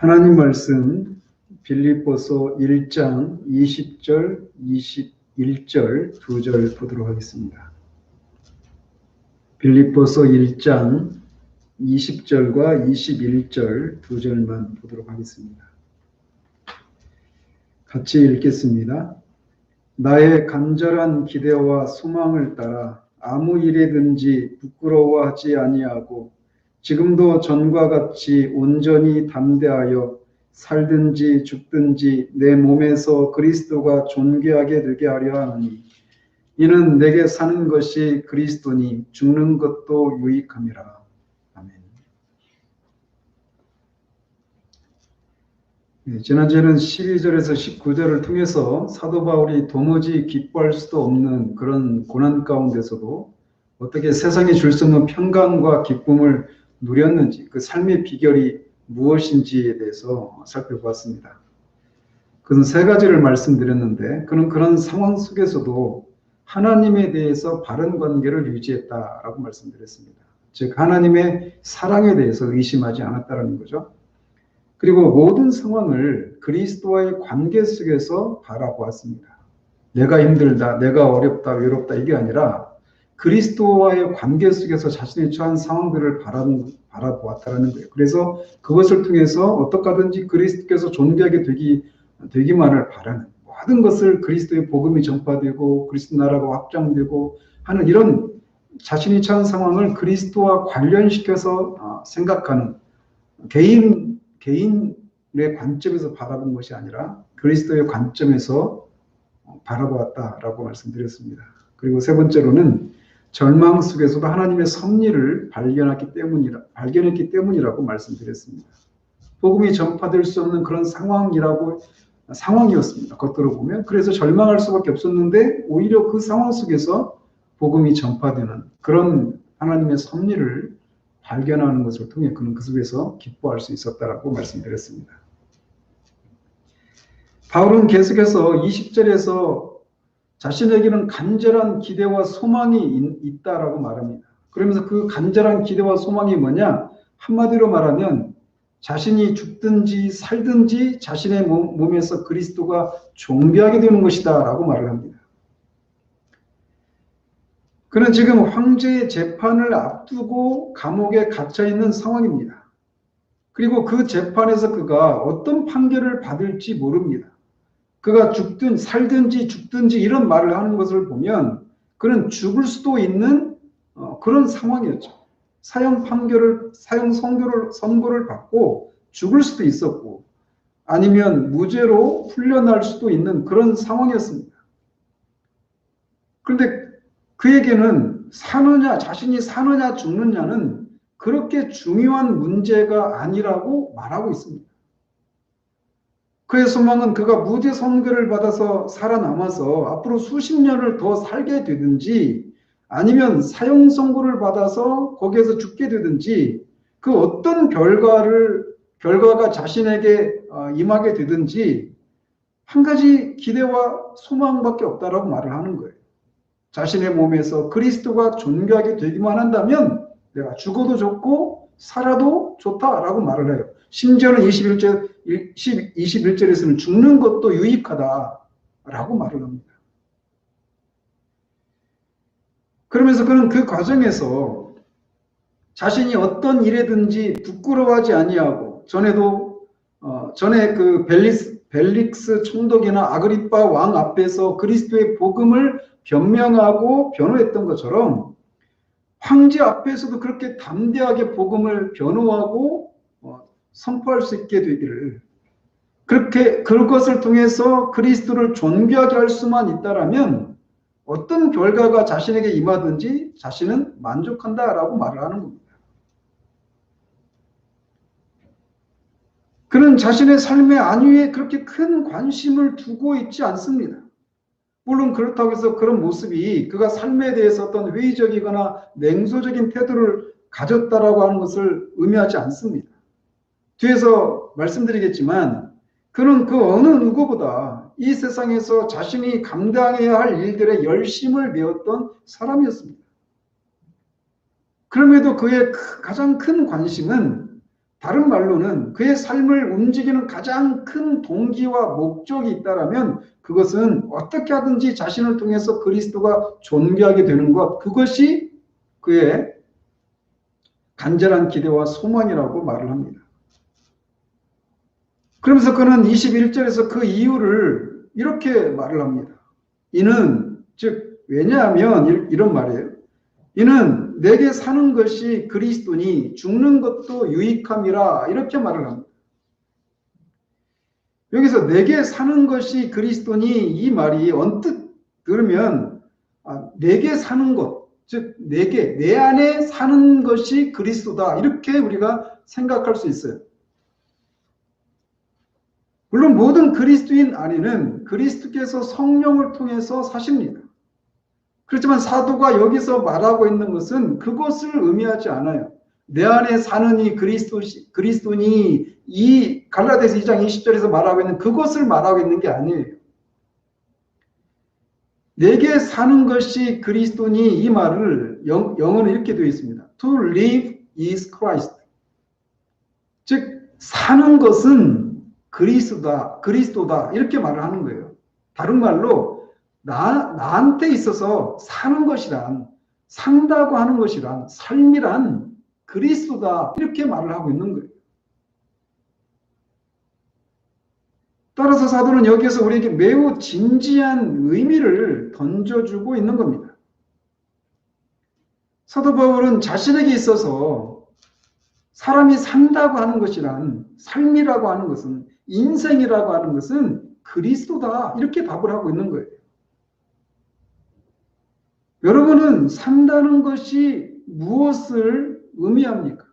하나님 말씀 빌립보서 1장 20절, 21절 두 절 보도록 하겠습니다. 빌립보서 1장 20절과 21절 두 절만 보도록 하겠습니다. 같이 읽겠습니다. 나의 간절한 기대와 소망을 따라 아무 일에든지 부끄러워하지 아니하고 지금도 전과 같이 온전히 담대하여 살든지 죽든지 내 몸에서 그리스도가 존귀하게 되게 하려 하느니 이는 내게 사는 것이 그리스도니 죽는 것도 유익함이라. 아멘. 지난주에는 12절에서 19절을 통해서 사도 바울이 도무지 기뻐할 수도 없는 그런 고난 가운데서도 어떻게 세상에 줄 수 없는 평강과 기쁨을 누렸는지, 그 삶의 비결이 무엇인지에 대해서 살펴보았습니다. 그것은 세 가지를 말씀드렸는데, 그런 상황 속에서도 하나님에 대해서 바른 관계를 유지했다라고 말씀드렸습니다. 즉 하나님의 사랑에 대해서 의심하지 않았다는 거죠. 그리고 모든 상황을 그리스도와의 관계 속에서 바라보았습니다. 내가 힘들다, 내가 어렵다, 외롭다 이게 아니라 그리스도와의 관계 속에서 자신이 처한 상황들을 바라보았다는 거예요. 그래서 그것을 통해서 어떻게 하든지 그리스도께서 존귀하게 되기만을 바라는, 모든 것을 그리스도의 복음이 전파되고 그리스도 나라가 확장되고 하는 이런 자신이 처한 상황을 그리스도와 관련시켜서 생각하는 개인의 관점에서 바라본 것이 아니라 그리스도의 관점에서 바라보았다라고 말씀드렸습니다. 그리고 세 번째로는 절망 속에서도 하나님의 섭리를 발견했기 때문이라고 말씀드렸습니다. 복음이 전파될 수 없는 그런 상황이었습니다. 겉으로 보면. 그래서 절망할 수밖에 없었는데 오히려 그 상황 속에서 복음이 전파되는 그런 하나님의 섭리를 발견하는 것을 통해 그는 그 속에서 기뻐할 수 있었다라고 말씀드렸습니다. 바울은 계속해서 20절에서 자신에게는 간절한 기대와 소망이 있다라고 말합니다. 그러면서 그 간절한 기대와 소망이 뭐냐? 한마디로 말하면 자신이 죽든지 살든지 자신의 몸에서 그리스도가 존귀하게 되는 것이다 라고 말을 합니다. 그는 지금 황제의 재판을 앞두고 감옥에 갇혀 있는 상황입니다. 그리고 그 재판에서 그가 어떤 판결을 받을지 모릅니다. 그가 살든지 죽든지 이런 말을 하는 것을 보면 그는 죽을 수도 있는 그런 상황이었죠. 사형 선고를 받고 죽을 수도 있었고 아니면 무죄로 풀려날 수도 있는 그런 상황이었습니다. 그런데 그에게는 자신이 사느냐 죽느냐는 그렇게 중요한 문제가 아니라고 말하고 있습니다. 그의 소망은 그가 무죄 선고를 받아서 살아남아서 앞으로 수십 년을 더 살게 되든지 아니면 사형 선고를 받아서 거기에서 죽게 되든지 그 어떤 결과가 자신에게 임하게 되든지 한 가지 기대와 소망밖에 없다라고 말을 하는 거예요. 자신의 몸에서 그리스도가 존귀하게 되기만 한다면 내가 죽어도 좋고 살아도 좋다라고 말을 해요. 심지어는 21절에서는 죽는 것도 유익하다라고 말을 합니다. 그러면서 그는 그 과정에서 자신이 어떤 일에든지 부끄러워하지 아니하고 전에 그 벨릭스 총독이나 아그리빠 왕 앞에서 그리스도의 복음을 변명하고 변호했던 것처럼 황제 앞에서도 그렇게 담대하게 복음을 변호하고 선포할 수 있게 되기를, 그것을 통해서 그리스도를 존귀하게 할 수만 있다라면 어떤 결과가 자신에게 임하든지 자신은 만족한다라고 말을 하는 겁니다. 그는 자신의 삶의 안위에 그렇게 큰 관심을 두고 있지 않습니다. 물론 그렇다고 해서 그런 모습이 그가 삶에 대해서 어떤 회의적이거나 냉소적인 태도를 가졌다라고 하는 것을 의미하지 않습니다. 뒤에서 말씀드리겠지만 그는 그 어느 누구보다 이 세상에서 자신이 감당해야 할 일들의 열심을 메웠던 사람이었습니다. 그럼에도 그의 가장 큰 관심은 다른 말로는 그의 삶을 움직이는 가장 큰 동기와 목적이 있다라면 그것은 어떻게 하든지 자신을 통해서 그리스도가 존귀하게 되는 것, 그것이 그의 간절한 기대와 소망이라고 말을 합니다. 그러면서 그는 21절에서 그 이유를 이렇게 말을 합니다. 이는 즉 왜냐하면 이런 말이에요. 이는 내게 사는 것이 그리스도니 죽는 것도 유익함이라 이렇게 말을 합니다. 여기서 내게 사는 것이 그리스도니 이 말이 언뜻 들으면 내게 사는 것, 즉 내 안에 사는 것이 그리스도다 이렇게 우리가 생각할 수 있어요. 물론 모든 그리스도인 안에는 그리스도께서 성령을 통해서 사십니다. 그렇지만 사도가 여기서 말하고 있는 것은 그것을 의미하지 않아요. 내 안에 사는 이 그리스도니 이 갈라디아서 2장 20절에서 말하고 있는 그것을 말하고 있는 게 아니에요. 내게 사는 것이 그리스도니 이 말을 영어는 이렇게 되어 있습니다. To live is Christ. 즉 사는 것은 그리스도다 이렇게 말을 하는 거예요. 다른 말로 나한테 있어서 사는 것이란 산다고 하는 것이란 삶이란 그리스도다 이렇게 말을 하고 있는 거예요. 따라서 사도는 여기에서 우리에게 매우 진지한 의미를 던져주고 있는 겁니다. 사도 바울은 자신에게 있어서 사람이 산다고 하는 것이란 삶이라고 하는 것은 인생이라고 하는 것은 그리스도다 이렇게 답을 하고 있는 거예요. 여러분은 산다는 것이 무엇을 의미합니까?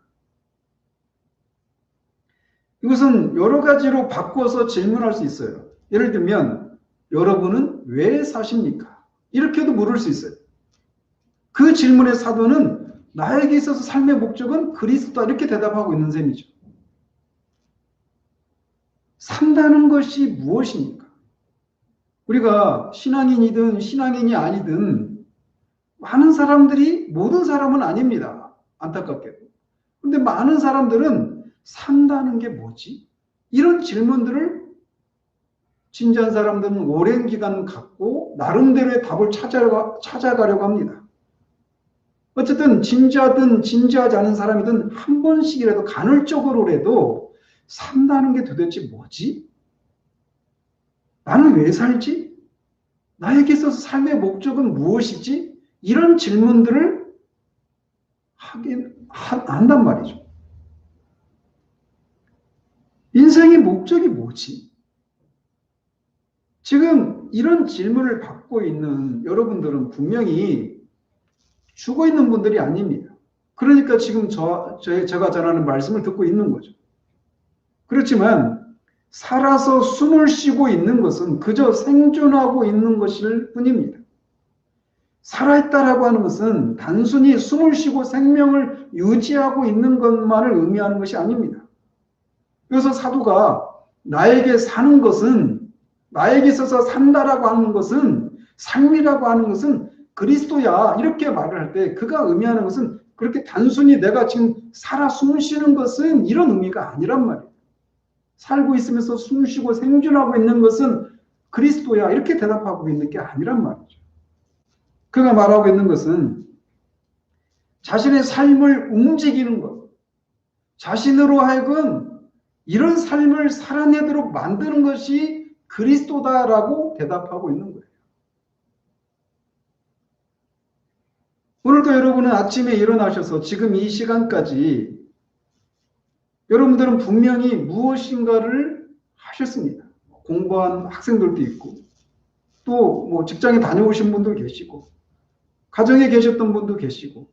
이것은 여러 가지로 바꿔서 질문할 수 있어요. 예를 들면 여러분은 왜 사십니까? 이렇게도 물을 수 있어요. 그 질문의 사도는 나에게 있어서 삶의 목적은 그리스도다 이렇게 대답하고 있는 셈이죠. 산다는 것이 무엇입니까? 우리가 신앙인이든 신앙인이 아니든 많은 사람들이 모든 사람은 아닙니다. 안타깝게도. 근데 많은 사람들은 산다는 게 뭐지? 이런 질문들을 진지한 사람들은 오랜 기간 갖고 나름대로의 답을 찾아가려고 합니다. 어쨌든 진지하든 진지하지 않은 사람이든 한 번씩이라도 간헐적으로라도 산다는 게 도대체 뭐지? 나는 왜 살지? 나에게 있어서 삶의 목적은 무엇이지? 이런 질문들을 한단 말이죠. 인생의 목적이 뭐지? 지금 이런 질문을 받고 있는 여러분들은 분명히 죽어 있는 분들이 아닙니다. 그러니까 지금 제가 전하는 말씀을 듣고 있는 거죠. 그렇지만 살아서 숨을 쉬고 있는 것은 그저 생존하고 있는 것일 뿐입니다. 살아있다라고 하는 것은 단순히 숨을 쉬고 생명을 유지하고 있는 것만을 의미하는 것이 아닙니다. 그래서 사도가 나에게 사는 것은 나에게 있어서 산다라고 하는 것은 삶이라고 하는 것은 그리스도야 이렇게 말을 할 때 그가 의미하는 것은 그렇게 단순히 내가 지금 살아 숨 쉬는 것은 이런 의미가 아니란 말이에요. 살고 있으면서 숨 쉬고 생존하고 있는 것은 그리스도야 이렇게 대답하고 있는 게 아니란 말이죠. 그가 말하고 있는 것은 자신의 삶을 움직이는 것, 자신으로 하여금 이런 삶을 살아내도록 만드는 것이 그리스도다라고 대답하고 있는 거예요. 오늘도 여러분은 아침에 일어나셔서 지금 이 시간까지 여러분들은 분명히 무엇인가를 하셨습니다. 공부한 학생들도 있고 또 뭐 직장에 다녀오신 분도 계시고 가정에 계셨던 분도 계시고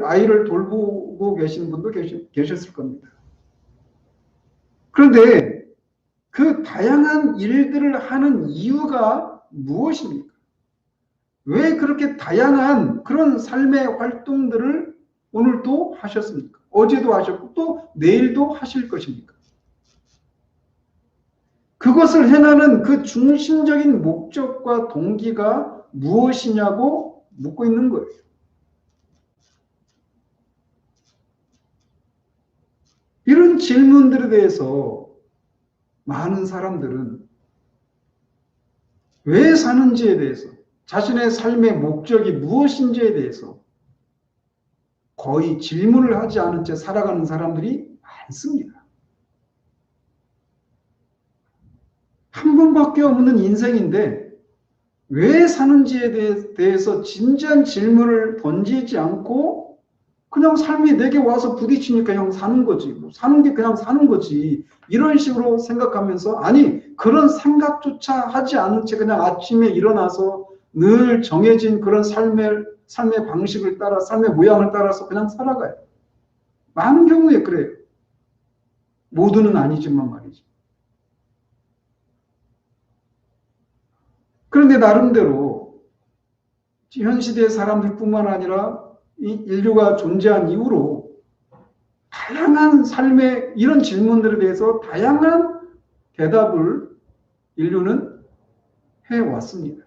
아이를 돌보고 계신 분도 계셨을 겁니다. 그런데 그 다양한 일들을 하는 이유가 무엇입니까? 왜 그렇게 다양한 그런 삶의 활동들을 오늘도 하셨습니까? 어제도 하셨고 또 내일도 하실 것입니까? 그것을 행하는 그 중심적인 목적과 동기가 무엇이냐고 묻고 있는 거예요. 질문들에 대해서 많은 사람들은 왜 사는지에 대해서, 자신의 삶의 목적이 무엇인지에 대해서 거의 질문을 하지 않은 채 살아가는 사람들이 많습니다. 한 번밖에 없는 인생인데 왜 사는지에 대해서 진지한 질문을 던지지 않고 그냥 삶이 내게 와서 부딪히니까 그냥 사는 거지. 사는 게 그냥 사는 거지. 이런 식으로 생각하면서, 아니, 그런 생각조차 하지 않은 채 그냥 아침에 일어나서 늘 정해진 그런 삶의 방식을 따라, 삶의 모양을 따라서 그냥 살아가요. 많은 경우에 그래요. 모두는 아니지만 말이죠. 그런데 나름대로 현 시대의 사람들뿐만 아니라 이 인류가 존재한 이후로 다양한 삶의 이런 질문들에 대해서 다양한 대답을 인류는 해왔습니다.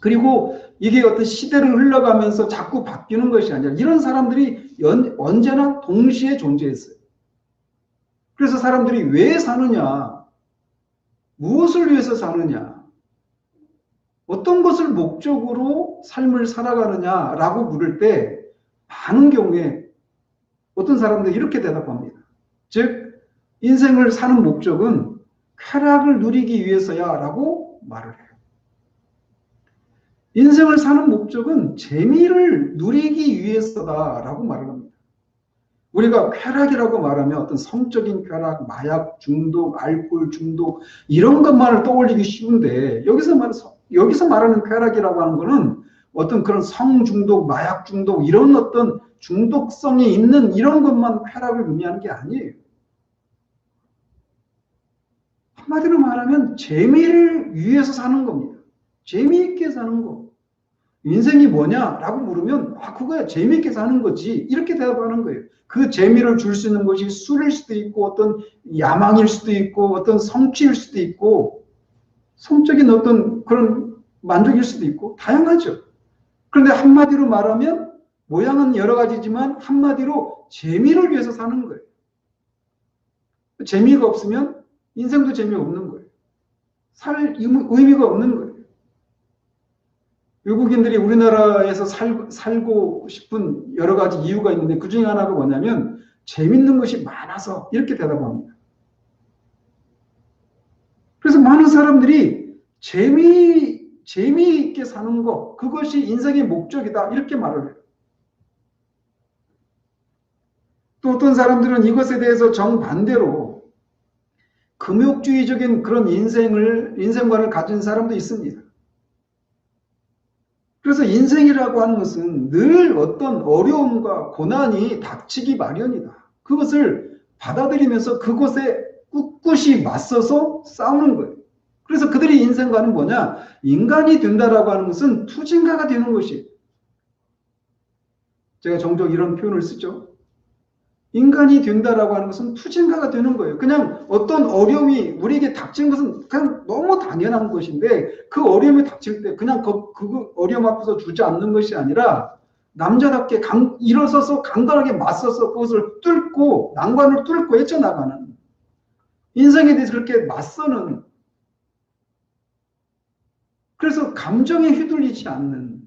그리고 이게 어떤 시대를 흘러가면서 자꾸 바뀌는 것이 아니라 이런 사람들이 언제나 동시에 존재했어요. 그래서 사람들이 왜 사느냐, 무엇을 위해서 사느냐, 어떤 것을 목적으로 삶을 살아가느냐라고 물을 때 많은 경우에 어떤 사람들이 이렇게 대답합니다. 즉, 인생을 사는 목적은 쾌락을 누리기 위해서야 라고 말을 해요. 인생을 사는 목적은 재미를 누리기 위해서다라고 말을 합니다. 우리가 쾌락이라고 말하면 어떤 성적인 쾌락, 마약 중독, 알코올 중독 이런 것만을 떠올리기 쉬운데 여기서 말하는 쾌락이라고 하는 것은 어떤 그런 성 중독, 마약 중독 이런 어떤 중독성이 있는 이런 것만 쾌락을 의미하는 게 아니에요. 한마디로 말하면 재미를 위해서 사는 겁니다. 재미있게 사는 거. 인생이 뭐냐라고 물으면 그거야 재미있게 사는 거지 이렇게 대답하는 거예요. 그 재미를 줄 수 있는 것이 술일 수도 있고 어떤 야망일 수도 있고 어떤 성취일 수도 있고 성적인 어떤 그런 만족일 수도 있고 다양하죠. 그런데 한마디로 말하면 모양은 여러 가지지만 한마디로 재미를 위해서 사는 거예요. 재미가 없으면 인생도 재미없는 거예요. 살 의미가 없는 거예요. 외국인들이 우리나라에서 살고 싶은 여러 가지 이유가 있는데 그 중에 하나가 뭐냐면 재밌는 것이 많아서 이렇게 대답합니다. 그래서 많은 사람들이 재미있게 사는 것, 그것이 인생의 목적이다 이렇게 말을 해요. 또 어떤 사람들은 이것에 대해서 정반대로 금욕주의적인 그런 인생관을 가진 사람도 있습니다. 그래서 인생이라고 하는 것은 늘 어떤 어려움과 고난이 닥치기 마련이다. 그것을 받아들이면서 그것에 꿋꿋이 맞서서 싸우는 거예요. 그래서 그들의 인생관은 뭐냐? 인간이 된다라고 하는 것은 투쟁가가 되는 것이에요. 제가 종종 이런 표현을 쓰죠. 인간이 된다라고 하는 것은 투쟁가가 되는 거예요. 그냥 어떤 어려움이 우리에게 닥친 것은 그냥 너무 당연한 것인데 그 어려움이 닥칠 때 그냥 그 어려움 앞에서 주저앉는 것이 아니라 남자답게 일어서서 강건하게 맞서서 그것을 뚫고 난관을 뚫고 헤쳐나가는 인생에 대해서 그렇게 맞서는 그래서 감정에 휘둘리지 않는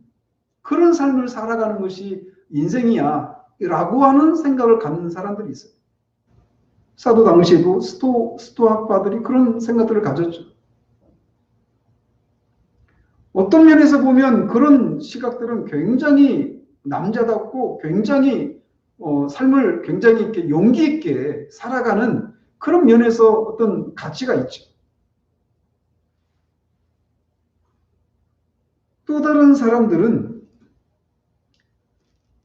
그런 삶을 살아가는 것이 인생이야 라고 하는 생각을 갖는 사람들이 있어요. 사도 당시에도 스토아파들이 그런 생각들을 가졌죠. 어떤 면에서 보면 그런 시각들은 굉장히 남자답고 굉장히 삶을 굉장히 이렇게 용기 있게 살아가는 그런 면에서 어떤 가치가 있죠. 또 다른 사람들은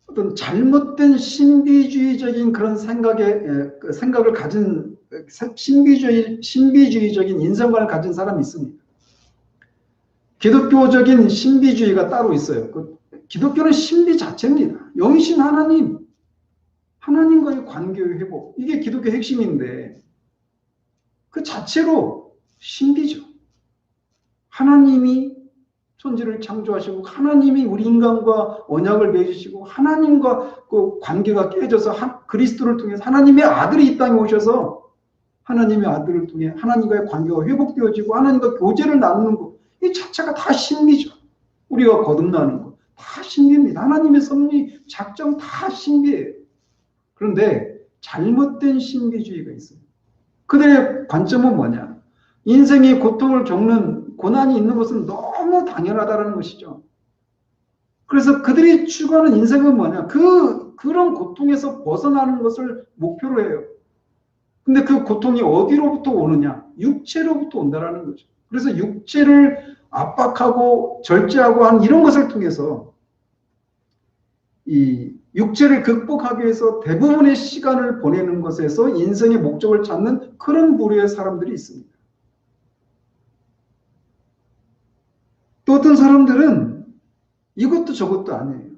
어떤 잘못된 신비주의적인 그런 생각을 가진 신비주의적인 인생관을 가진 사람이 있습니다. 기독교적인 신비주의가 따로 있어요. 기독교는 신비 자체입니다. 영이신 하나님과의 관계의 회복. 이게 기독교 핵심인데 그 자체로 신비죠. 하나님이 천지를 창조하시고 하나님이 우리 인간과 언약을 맺으시고 하나님과 그 관계가 깨져서 그리스도를 통해서 하나님의 아들이 이 땅에 오셔서 하나님의 아들을 통해 하나님과의 관계가 회복되어지고 하나님과 교제를 나누는 것, 이 자체가 다 신비죠. 우리가 거듭나는 것, 다 신비입니다. 하나님의 섭리, 작정 다 신비예요. 그런데 잘못된 신비주의가 있어요. 그들의 관점은 뭐냐? 인생의 고통을 겪는 고난이 있는 것은 너무 당연하다는 것이죠. 그래서 그들이 추구하는 인생은 뭐냐? 그런 고통에서 벗어나는 것을 목표로 해요. 근데 그 고통이 어디로부터 오느냐? 육체로부터 온다라는 거죠. 그래서 육체를 압박하고 절제하고 한 이런 것을 통해서 이 육체를 극복하기 위해서 대부분의 시간을 보내는 것에서 인생의 목적을 찾는 그런 부류의 사람들이 있습니다. 또 어떤 사람들은 이것도 저것도 아니에요.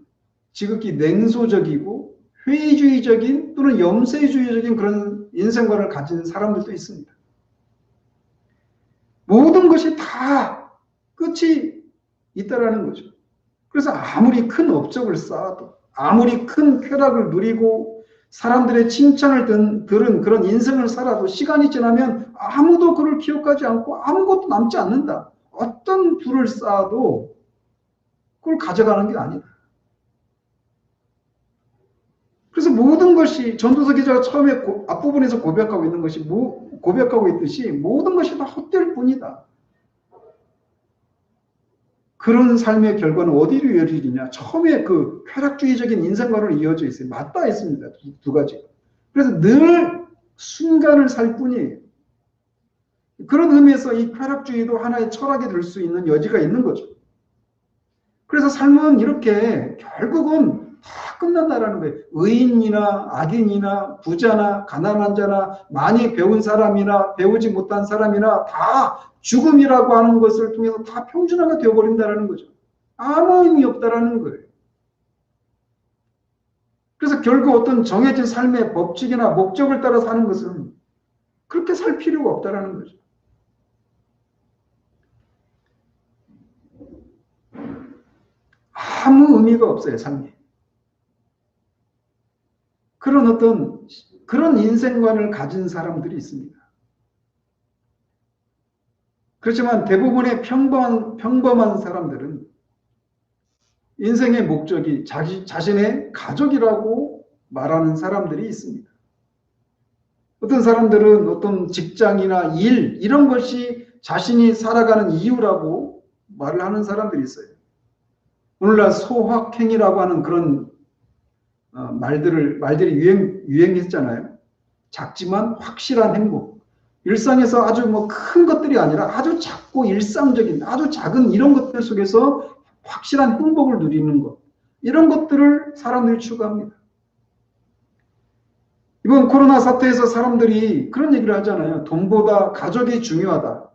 지극히 냉소적이고 회의주의적인 또는 염세주의적인 그런 인생관을 가진 사람들도 있습니다. 모든 것이 다 끝이 있다라는 거죠. 그래서 아무리 큰 업적을 쌓아도 아무리 큰 쾌락을 누리고 사람들의 칭찬을 들은 그런 인생을 살아도 시간이 지나면 아무도 그를 기억하지 않고 아무것도 남지 않는다. 어떤 부를 쌓아도 그걸 가져가는 게 아니다. 그래서 모든 것이 전도서 기자가 처음에 앞부분에서 고백하고 있는 것이 고백하고 있듯이 모든 것이 다 헛될 뿐이다. 그런 삶의 결과는 어디로 이어지느냐? 처음에 그 쾌락주의적인 인생관으로 이어져 있어요. 맞닿아 있습니다. 두 가지. 그래서 늘 순간을 살 뿐이에요. 그런 의미에서 이 쾌락주의도 하나의 철학이 될 수 있는 여지가 있는 거죠. 그래서 삶은 이렇게 결국은 다 끝난다라는 거예요. 의인이나 악인이나 부자나 가난한 자나 많이 배운 사람이나 배우지 못한 사람이나 다 죽음이라고 하는 것을 통해서 다 평준화가 되어버린다는 거죠. 아무 의미 없다라는 거예요. 그래서 결국 어떤 정해진 삶의 법칙이나 목적을 따라 사는 것은 그렇게 살 필요가 없다라는 거죠. 아무 의미가 없어요, 삶이. 그런 인생관을 가진 사람들이 있습니다. 그렇지만 대부분의 평범한 사람들은 인생의 목적이 자신의 가족이라고 말하는 사람들이 있습니다. 어떤 사람들은 어떤 직장이나 일, 이런 것이 자신이 살아가는 이유라고 말을 하는 사람들이 있어요. 오늘날 소확행이라고 하는 그런 말들이 유행했잖아요. 작지만 확실한 행복. 일상에서 아주 큰 것들이 아니라 아주 작고 일상적인 아주 작은 이런 것들 속에서 확실한 행복을 누리는 것. 이런 것들을 사람들이 추구합니다. 이번 코로나 사태에서 사람들이 그런 얘기를 하잖아요. 돈보다 가족이 중요하다.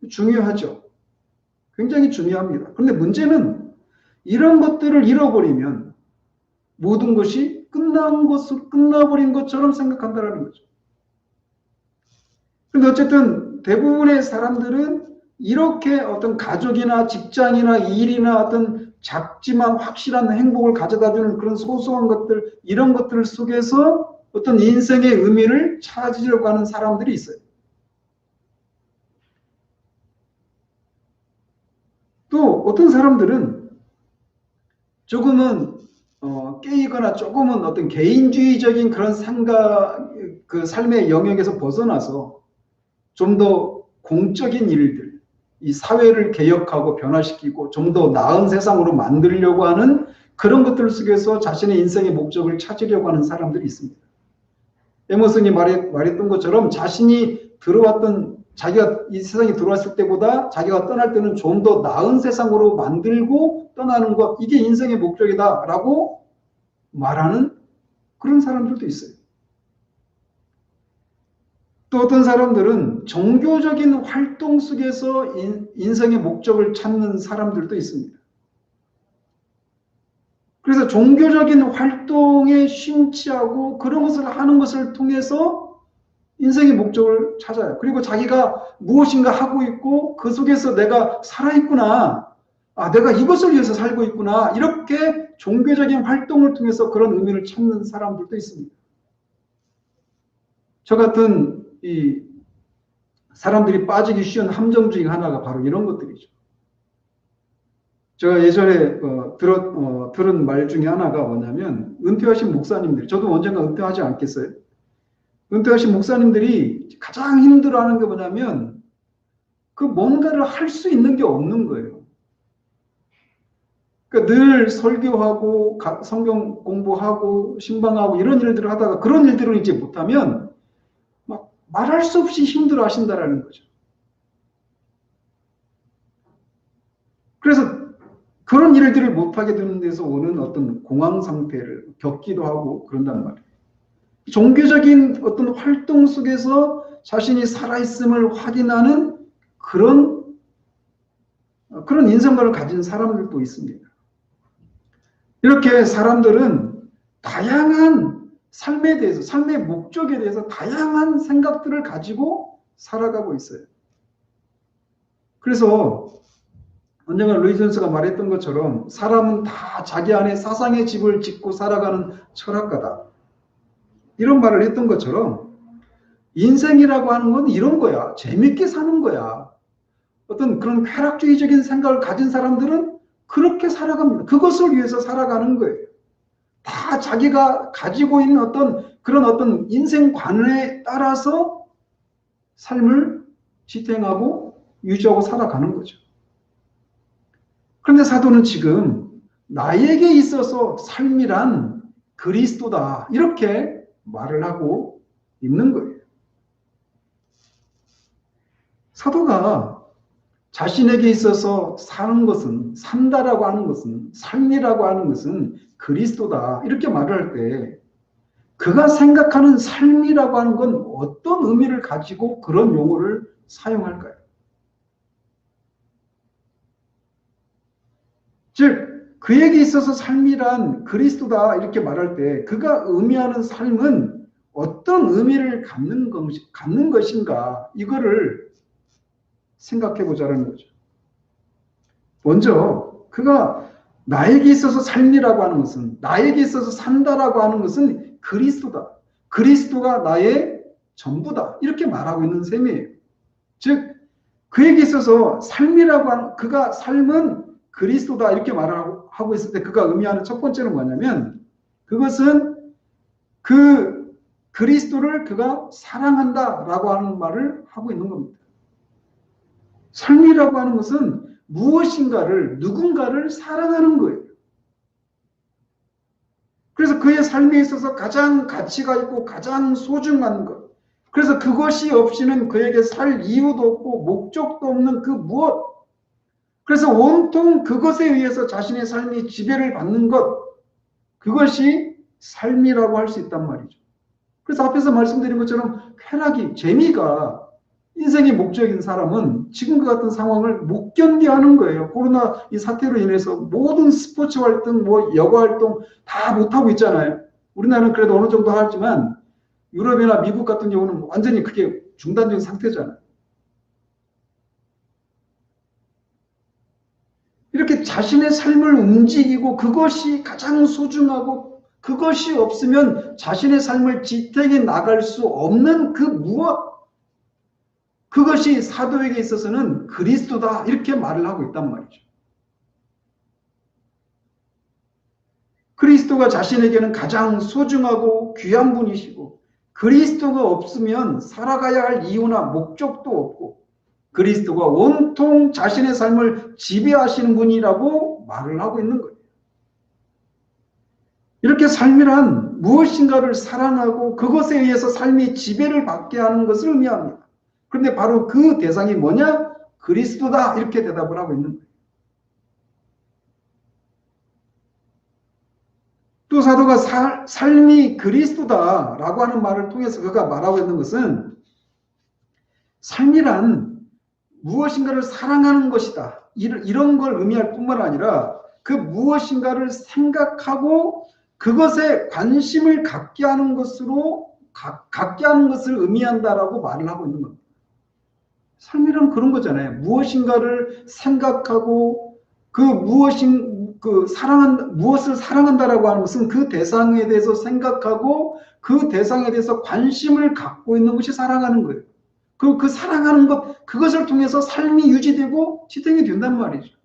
중요하죠. 굉장히 중요합니다. 그런데 문제는 이런 것들을 잃어버리면 모든 것이 끝나버린 것처럼 생각한다는 거죠. 그런데 어쨌든 대부분의 사람들은 이렇게 어떤 가족이나 직장이나 일이나 어떤 작지만 확실한 행복을 가져다주는 그런 소소한 것들, 이런 것들 속에서 어떤 인생의 의미를 찾으려고 하는 사람들이 있어요. 또 어떤 사람들은 조금은 깨이거나 조금은 어떤 개인주의적인 그런 그 삶의 영역에서 벗어나서 좀 더 공적인 일들, 이 사회를 개혁하고 변화시키고 좀 더 나은 세상으로 만들려고 하는 그런 것들 속에서 자신의 인생의 목적을 찾으려고 하는 사람들이 있습니다. 에머슨이 말했던 것처럼 자신이 자기가 이 세상에 들어왔을 때보다 자기가 떠날 때는 좀 더 나은 세상으로 만들고 떠나는 것, 이게 인생의 목적이다라고 말하는 그런 사람들도 있어요. 또 어떤 사람들은 종교적인 활동 속에서 인생의 목적을 찾는 사람들도 있습니다. 그래서 종교적인 활동에 심취하고 그런 것을 하는 것을 통해서 인생의 목적을 찾아요. 그리고 자기가 무엇인가 하고 있고 그 속에서 내가 살아있구나. 아, 내가 이것을 위해서 살고 있구나. 이렇게 종교적인 활동을 통해서 그런 의미를 찾는 사람들도 있습니다. 저 같은 이 사람들이 빠지기 쉬운 함정 중에 하나가 바로 이런 것들이죠. 제가 예전에 들은 말 중에 하나가 뭐냐면, 은퇴하신 목사님들, 저도 언젠가 은퇴하지 않겠어요? 은퇴하신 목사님들이 가장 힘들어하는 게 뭐냐면 그 뭔가를 할 수 있는 게 없는 거예요. 그러니까 늘 설교하고 성경 공부하고 신방하고 이런 일들을 하다가 그런 일들을 이제 못하면 막 말할 수 없이 힘들어 하신다라는 거죠. 그래서 그런 일들을 못하게 되는 데서 오는 어떤 공황 상태를 겪기도 하고 그런단 말이에요. 종교적인 어떤 활동 속에서 자신이 살아있음을 확인하는 그런 인생관을 가진 사람들도 있습니다. 이렇게 사람들은 다양한 삶에 대해서, 삶의 목적에 대해서 다양한 생각들을 가지고 살아가고 있어요. 그래서 언젠가 루이 존스가 말했던 것처럼 사람은 다 자기 안에 사상의 집을 짓고 살아가는 철학가다. 이런 말을 했던 것처럼 인생이라고 하는 건 이런 거야. 재밌게 사는 거야. 어떤 그런 쾌락주의적인 생각을 가진 사람들은 그렇게 살아갑니다. 그것을 위해서 살아가는 거예요. 다 자기가 가지고 있는 어떤 인생관에 따라서 삶을 지탱하고 유지하고 살아가는 거죠. 그런데 사도는 지금 나에게 있어서 삶이란 그리스도다. 이렇게 말을 하고 있는 거예요. 사도가 자신에게 있어서 사는 것은, 산다라고 하는 것은, 삶이라고 하는 것은 그리스도다. 이렇게 말을 할 때 그가 생각하는 삶이라고 하는 건 어떤 의미를 가지고 그런 용어를 사용할까요? 즉, 그에게 있어서 삶이란 그리스도다. 이렇게 말할 때 그가 의미하는 삶은 어떤 의미를 갖는 것인가? 이거를 생각해 보자는 거죠. 먼저 그가 나에게 있어서 삶이라고 하는 것은, 나에게 있어서 산다라고 하는 것은 그리스도다. 그리스도가 나의 전부다. 이렇게 말하고 있는 셈이에요. 즉 그에게 있어서 삶이라고 하는, 그가 삶은 그리스도다. 이렇게 말하고 있을 때 그가 의미하는 첫 번째는 뭐냐면 그것은 그 그리스도를 그가 사랑한다라고 하는 말을 하고 있는 겁니다. 삶이라고 하는 것은 무엇인가를, 누군가를 사랑하는 거예요. 그래서 그의 삶에 있어서 가장 가치가 있고 가장 소중한 것. 그래서 그것이 없이는 그에게 살 이유도 없고 목적도 없는 그 무엇. 그래서 온통 그것에 의해서 자신의 삶이 지배를 받는 것. 그것이 삶이라고 할 수 있단 말이죠. 그래서 앞에서 말씀드린 것처럼 쾌락이, 재미가 인생의 목적인 사람은 지금과 같은 상황을 못 견디하는 거예요. 코로나 이 사태로 인해서 모든 스포츠 활동, 여가 활동 다 못하고 있잖아요. 우리나라는 그래도 어느 정도 하지만 유럽이나 미국 같은 경우는 완전히 그게 중단된 상태잖아요. 이렇게 자신의 삶을 움직이고 그것이 가장 소중하고 그것이 없으면 자신의 삶을 지탱해 나갈 수 없는 그 무엇, 그것이 사도에게 있어서는 그리스도다. 이렇게 말을 하고 있단 말이죠. 그리스도가 자신에게는 가장 소중하고 귀한 분이시고 그리스도가 없으면 살아가야 할 이유나 목적도 없고 그리스도가 온통 자신의 삶을 지배하시는 분이라고 말을 하고 있는 거예요. 이렇게 삶이란 무엇인가를 사랑하고 그것에 의해서 삶이 지배를 받게 하는 것을 의미합니다. 그런데 바로 그 대상이 뭐냐? 그리스도다. 이렇게 대답을 하고 있는 거예요. 또 사도가 삶이 그리스도다라고 하는 말을 통해서 그가 말하고 있는 것은 삶이란 무엇인가를 사랑하는 것이다. 이런 걸 의미할 뿐만 아니라 그 무엇인가를 생각하고 그것에 관심을 갖게 하는 것을 의미한다라고 말을 하고 있는 겁니다. 삶이란 그런 거잖아요. 무엇인가를 생각하고 무엇을 사랑한다라고 하는 것은 그 대상에 대해서 생각하고 그 대상에 대해서 관심을 갖고 있는 것이 사랑하는 거예요. 그 사랑하는 것, 그것을 통해서 삶이 유지되고 지탱이 된단 말이죠.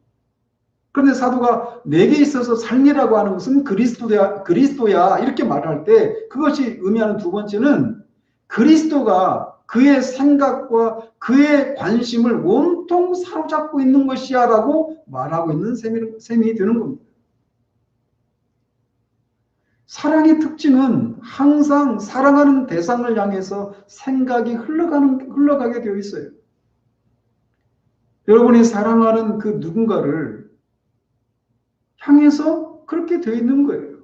그런데 사도가 내게 있어서 삶이라고 하는 것은 그리스도야 이렇게 말할 때 그것이 의미하는 두 번째는 그리스도가 그의 생각과 그의 관심을 온통 사로잡고 있는 것이야 라고 말하고 있는 셈이 되는 겁니다. 사랑의 특징은 항상 사랑하는 대상을 향해서 생각이 흘러가게 되어 있어요. 여러분이 사랑하는 그 누군가를 향해서 그렇게 되어 있는 거예요.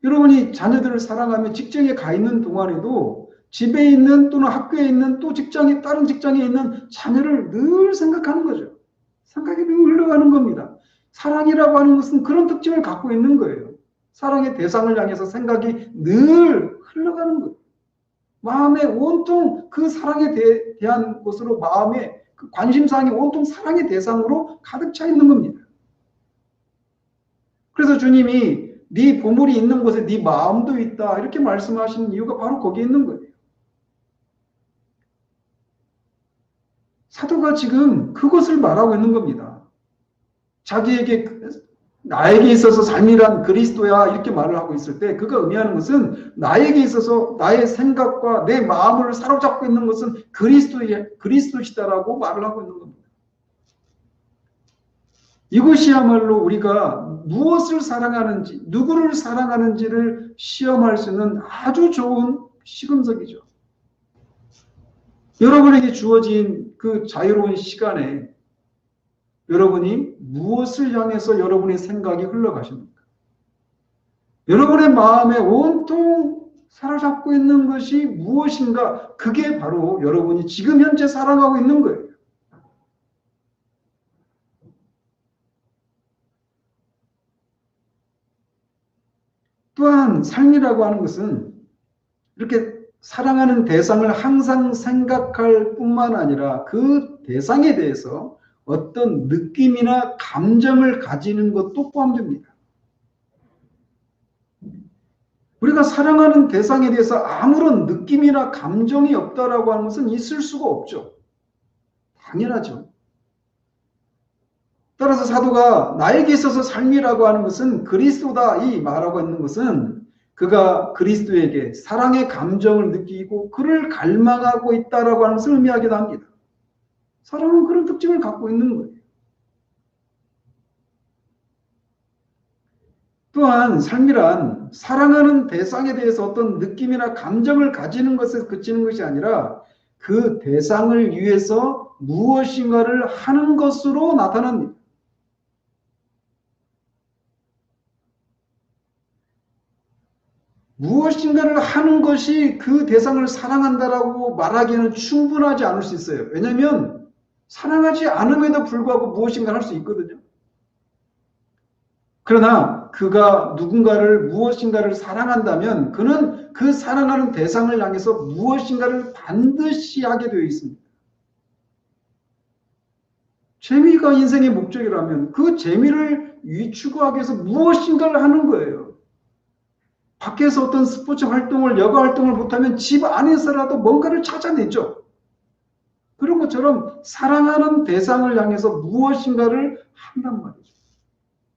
여러분이 자녀들을 사랑하며 직장에 가 있는 동안에도 집에 있는 또는 학교에 있는 또 다른 직장에 있는 자녀를 늘 생각하는 거죠. 생각이 늘 흘러가는 겁니다. 사랑이라고 하는 것은 그런 특징을 갖고 있는 거예요. 사랑의 대상을 향해서 생각이 늘 흘러가는 거예요. 마음에 온통 그 사랑에 대한 것으로 마음에 그 관심사항이 온통 사랑의 대상으로 가득 차 있는 겁니다. 그래서 주님이 네 보물이 있는 곳에 네 마음도 있다 이렇게 말씀하시는 이유가 바로 거기에 있는 거예요. 사도가 지금 그것을 말하고 있는 겁니다. 나에게 있어서 삶이란 그리스도야 이렇게 말을 하고 있을 때 그가 의미하는 것은 나에게 있어서 나의 생각과 내 마음을 사로잡고 있는 것은 그리스도시다라고 말을 하고 있는 겁니다. 이것이야말로 우리가 무엇을 사랑하는지, 누구를 사랑하는지를 시험할 수 있는 아주 좋은 시금석이죠. 여러분에게 주어진 그 자유로운 시간에 여러분이 무엇을 향해서 여러분의 생각이 흘러가십니까? 여러분의 마음에 온통 사로잡고 있는 것이 무엇인가? 그게 바로 여러분이 지금 현재 사랑하고 있는 거예요. 또한 삶이라고 하는 것은 이렇게 사랑하는 대상을 항상 생각할 뿐만 아니라 그 대상에 대해서 어떤 느낌이나 감정을 가지는 것도 포함됩니다. 우리가 사랑하는 대상에 대해서 아무런 느낌이나 감정이 없다라고 하는 것은 있을 수가 없죠. 당연하죠. 따라서 사도가 나에게 있어서 삶이라고 하는 것은 그리스도다 이 말하고 있는 것은 그가 그리스도에게 사랑의 감정을 느끼고 그를 갈망하고 있다라고 하는 것을 의미하기도 합니다. 사랑은 그런 특징을 갖고 있는 거예요. 또한 삶이란 사랑하는 대상에 대해서 어떤 느낌이나 감정을 가지는 것에 그치는 것이 아니라 그 대상을 위해서 무엇인가를 하는 것으로 나타납니다. 무엇인가를 하는 것이 그 대상을 사랑한다라고 말하기에는 충분하지 않을 수 있어요. 왜냐하면 사랑하지 않음에도 불구하고 무엇인가 할 수 있거든요. 그러나 그가 누군가를 무엇인가를 사랑한다면 그는 그 사랑하는 대상을 향해서 무엇인가를 반드시 하게 되어 있습니다. 재미가 인생의 목적이라면 그 재미를 추구하기 위해서 무엇인가를 하는 거예요. 밖에서 어떤 스포츠 활동을, 여가 활동을 못하면 집 안에서라도 뭔가를 찾아내죠. 그런 것처럼 사랑하는 대상을 향해서 무엇인가를 한단 말이죠.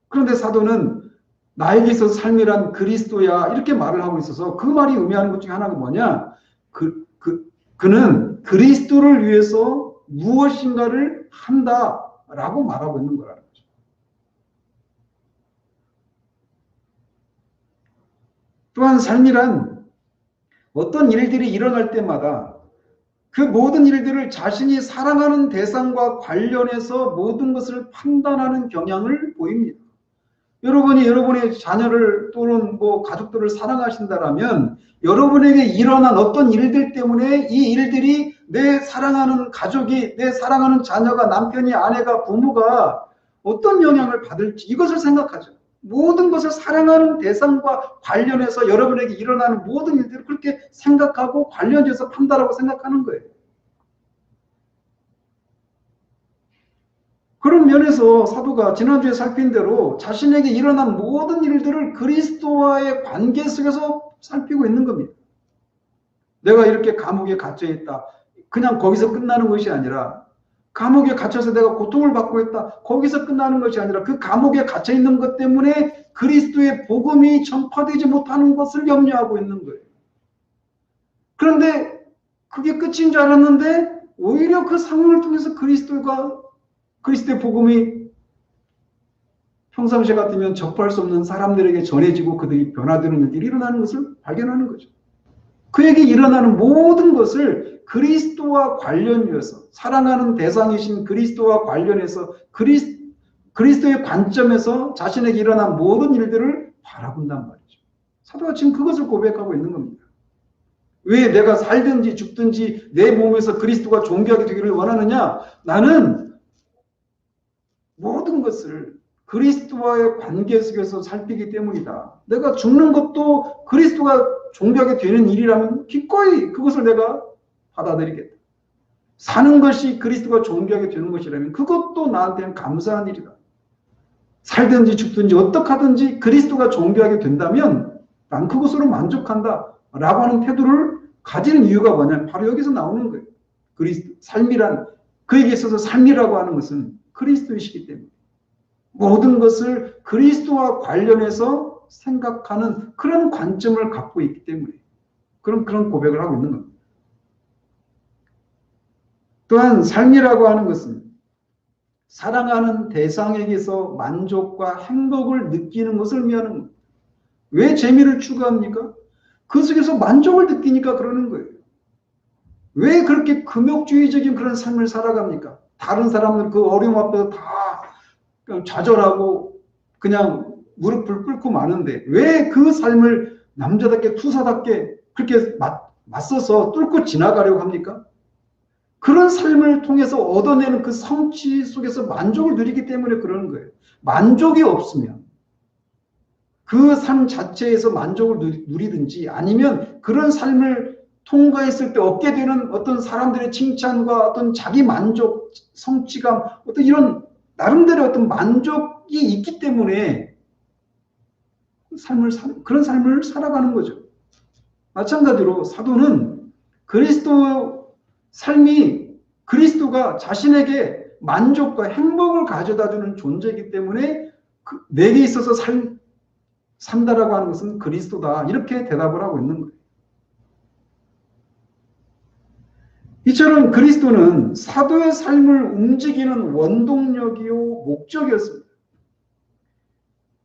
그런데 사도는 나에게 있어서 삶이란 그리스도야 이렇게 말을 하고 있어서 그 말이 의미하는 것 중에 하나가 뭐냐? 그는 그리스도를 위해서 무엇인가를 한다라고 말하고 있는 거라는 거죠. 또한 삶이란 어떤 일들이 일어날 때마다 그 모든 일들을 자신이 사랑하는 대상과 관련해서 모든 것을 판단하는 경향을 보입니다. 여러분이 여러분의 자녀를 또는 가족들을 사랑하신다라면 여러분에게 일어난 어떤 일들 때문에 이 일들이 내 사랑하는 가족이, 내 사랑하는 자녀가, 남편이, 아내가, 부모가 어떤 영향을 받을지 이것을 생각하죠. 모든 것을 사랑하는 대상과 관련해서 여러분에게 일어나는 모든 일들을 그렇게 생각하고 관련해서 판단하고 생각하는 거예요. 그런 면에서 사도가 지난주에 살핀 대로 자신에게 일어난 모든 일들을 그리스도와의 관계 속에서 살피고 있는 겁니다. 내가 이렇게 감옥에 갇혀 있다. 그냥 거기서 끝나는 것이 아니라, 감옥에 갇혀서 내가 고통을 받고 있다. 거기서 끝나는 것이 아니라 그 감옥에 갇혀 있는 것 때문에 그리스도의 복음이 전파되지 못하는 것을 염려하고 있는 거예요. 그런데 그게 끝인 줄 알았는데 오히려 그 상황을 통해서 그리스도의 복음이 평상시 같으면 접할 수 없는 사람들에게 전해지고 그들이 변화되는 일이 일어나는 것을 발견하는 거죠. 그에게 일어나는 모든 것을 그리스도와 관련해서, 사랑하는 대상이신 그리스도와 관련해서 그리스도의 관점에서 자신에게 일어난 모든 일들을 바라본단 말이죠. 사도가 지금 그것을 고백하고 있는 겁니다. 왜 내가 살든지 죽든지 내 몸에서 그리스도가 존귀하게 되기를 원하느냐? 나는 모든 것을 그리스도와의 관계 속에서 살피기 때문이다. 내가 죽는 것도 그리스도가 존귀하게 되는 일이라면 기꺼이 그것을 내가 받아들이겠다. 사는 것이 그리스도가 존귀하게 되는 것이라면 그것도 나한테는 감사한 일이다. 살든지 죽든지 어떻게 하든지 그리스도가 존귀하게 된다면 난 그것으로 만족한다 라고 하는 태도를 가지는 이유가 뭐냐면 바로 여기서 나오는 거예요. 삶이란, 그에게 있어서 삶이라고 하는 것은 그리스도이시기 때문에 모든 것을 그리스도와 관련해서 생각하는 그런 관점을 갖고 있기 때문에 그런 고백을 하고 있는 겁니다. 또한 삶이라고 하는 것은 사랑하는 대상에게서 만족과 행복을 느끼는 것을 의미하는 겁니다. 왜 재미를 추구합니까? 그 속에서 만족을 느끼니까 그러는 거예요. 왜 그렇게 금욕주의적인 그런 삶을 살아갑니까? 다른 사람들 그 어려움 앞에서 다 좌절하고 그냥 무릎을 꿇고 마는데 왜 그 삶을 남자답게 투사답게 그렇게 맞서서 뚫고 지나가려고 합니까? 그런 삶을 통해서 얻어내는 그 성취 속에서 만족을 누리기 때문에 그러는 거예요. 만족이 없으면 그 삶 자체에서 만족을 누리든지 아니면 그런 삶을 통과했을 때 얻게 되는 어떤 사람들의 칭찬과 어떤 자기 만족, 성취감, 어떤 이런 나름대로 어떤 만족이 있기 때문에 그런 삶을 살아가는 거죠. 마찬가지로 사도는 그리스도가 자신에게 만족과 행복을 가져다주는 존재이기 때문에 내게 있어서 산다라고 하는 것은 그리스도다. 이렇게 대답을 하고 있는 거예요. 이처럼 그리스도는 사도의 삶을 움직이는 원동력이요 목적이었습니다.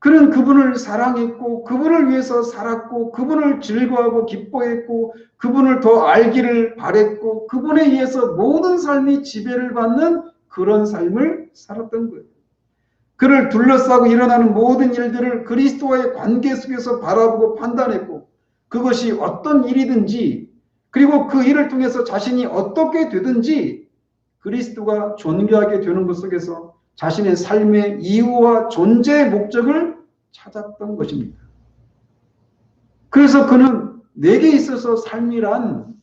그는 그분을 사랑했고 그분을 위해서 살았고 그분을 즐거워하고 기뻐했고 그분을 더 알기를 바랬고 그분에 의해서 모든 삶이 지배를 받는 그런 삶을 살았던 거예요. 그를 둘러싸고 일어나는 모든 일들을 그리스도와의 관계 속에서 바라보고 판단했고 그것이 어떤 일이든지 그리고 그 일을 통해서 자신이 어떻게 되든지 그리스도가 존귀하게 되는 것 속에서 자신의 삶의 이유와 존재의 목적을 찾았던 것입니다. 그래서 그는 내게 있어서 삶이란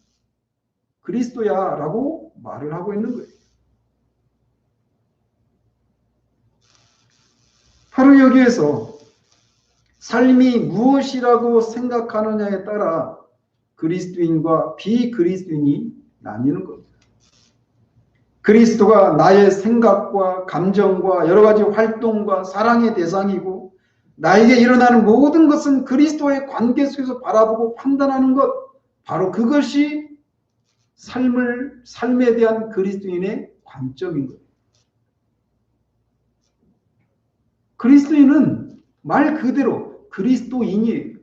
그리스도야 라고 말을 하고 있는 거예요. 바로 여기에서 삶이 무엇이라고 생각하느냐에 따라 그리스도인과 비그리스도인이 나뉘는 겁니다. 그리스도가 나의 생각과 감정과 여러 가지 활동과 사랑의 대상이고 나에게 일어나는 모든 것은 그리스도의 관계 속에서 바라보고 판단하는 것, 바로 그것이 삶에 대한 그리스도인의 관점인 거예요. 그리스도인은 말 그대로 그리스도인이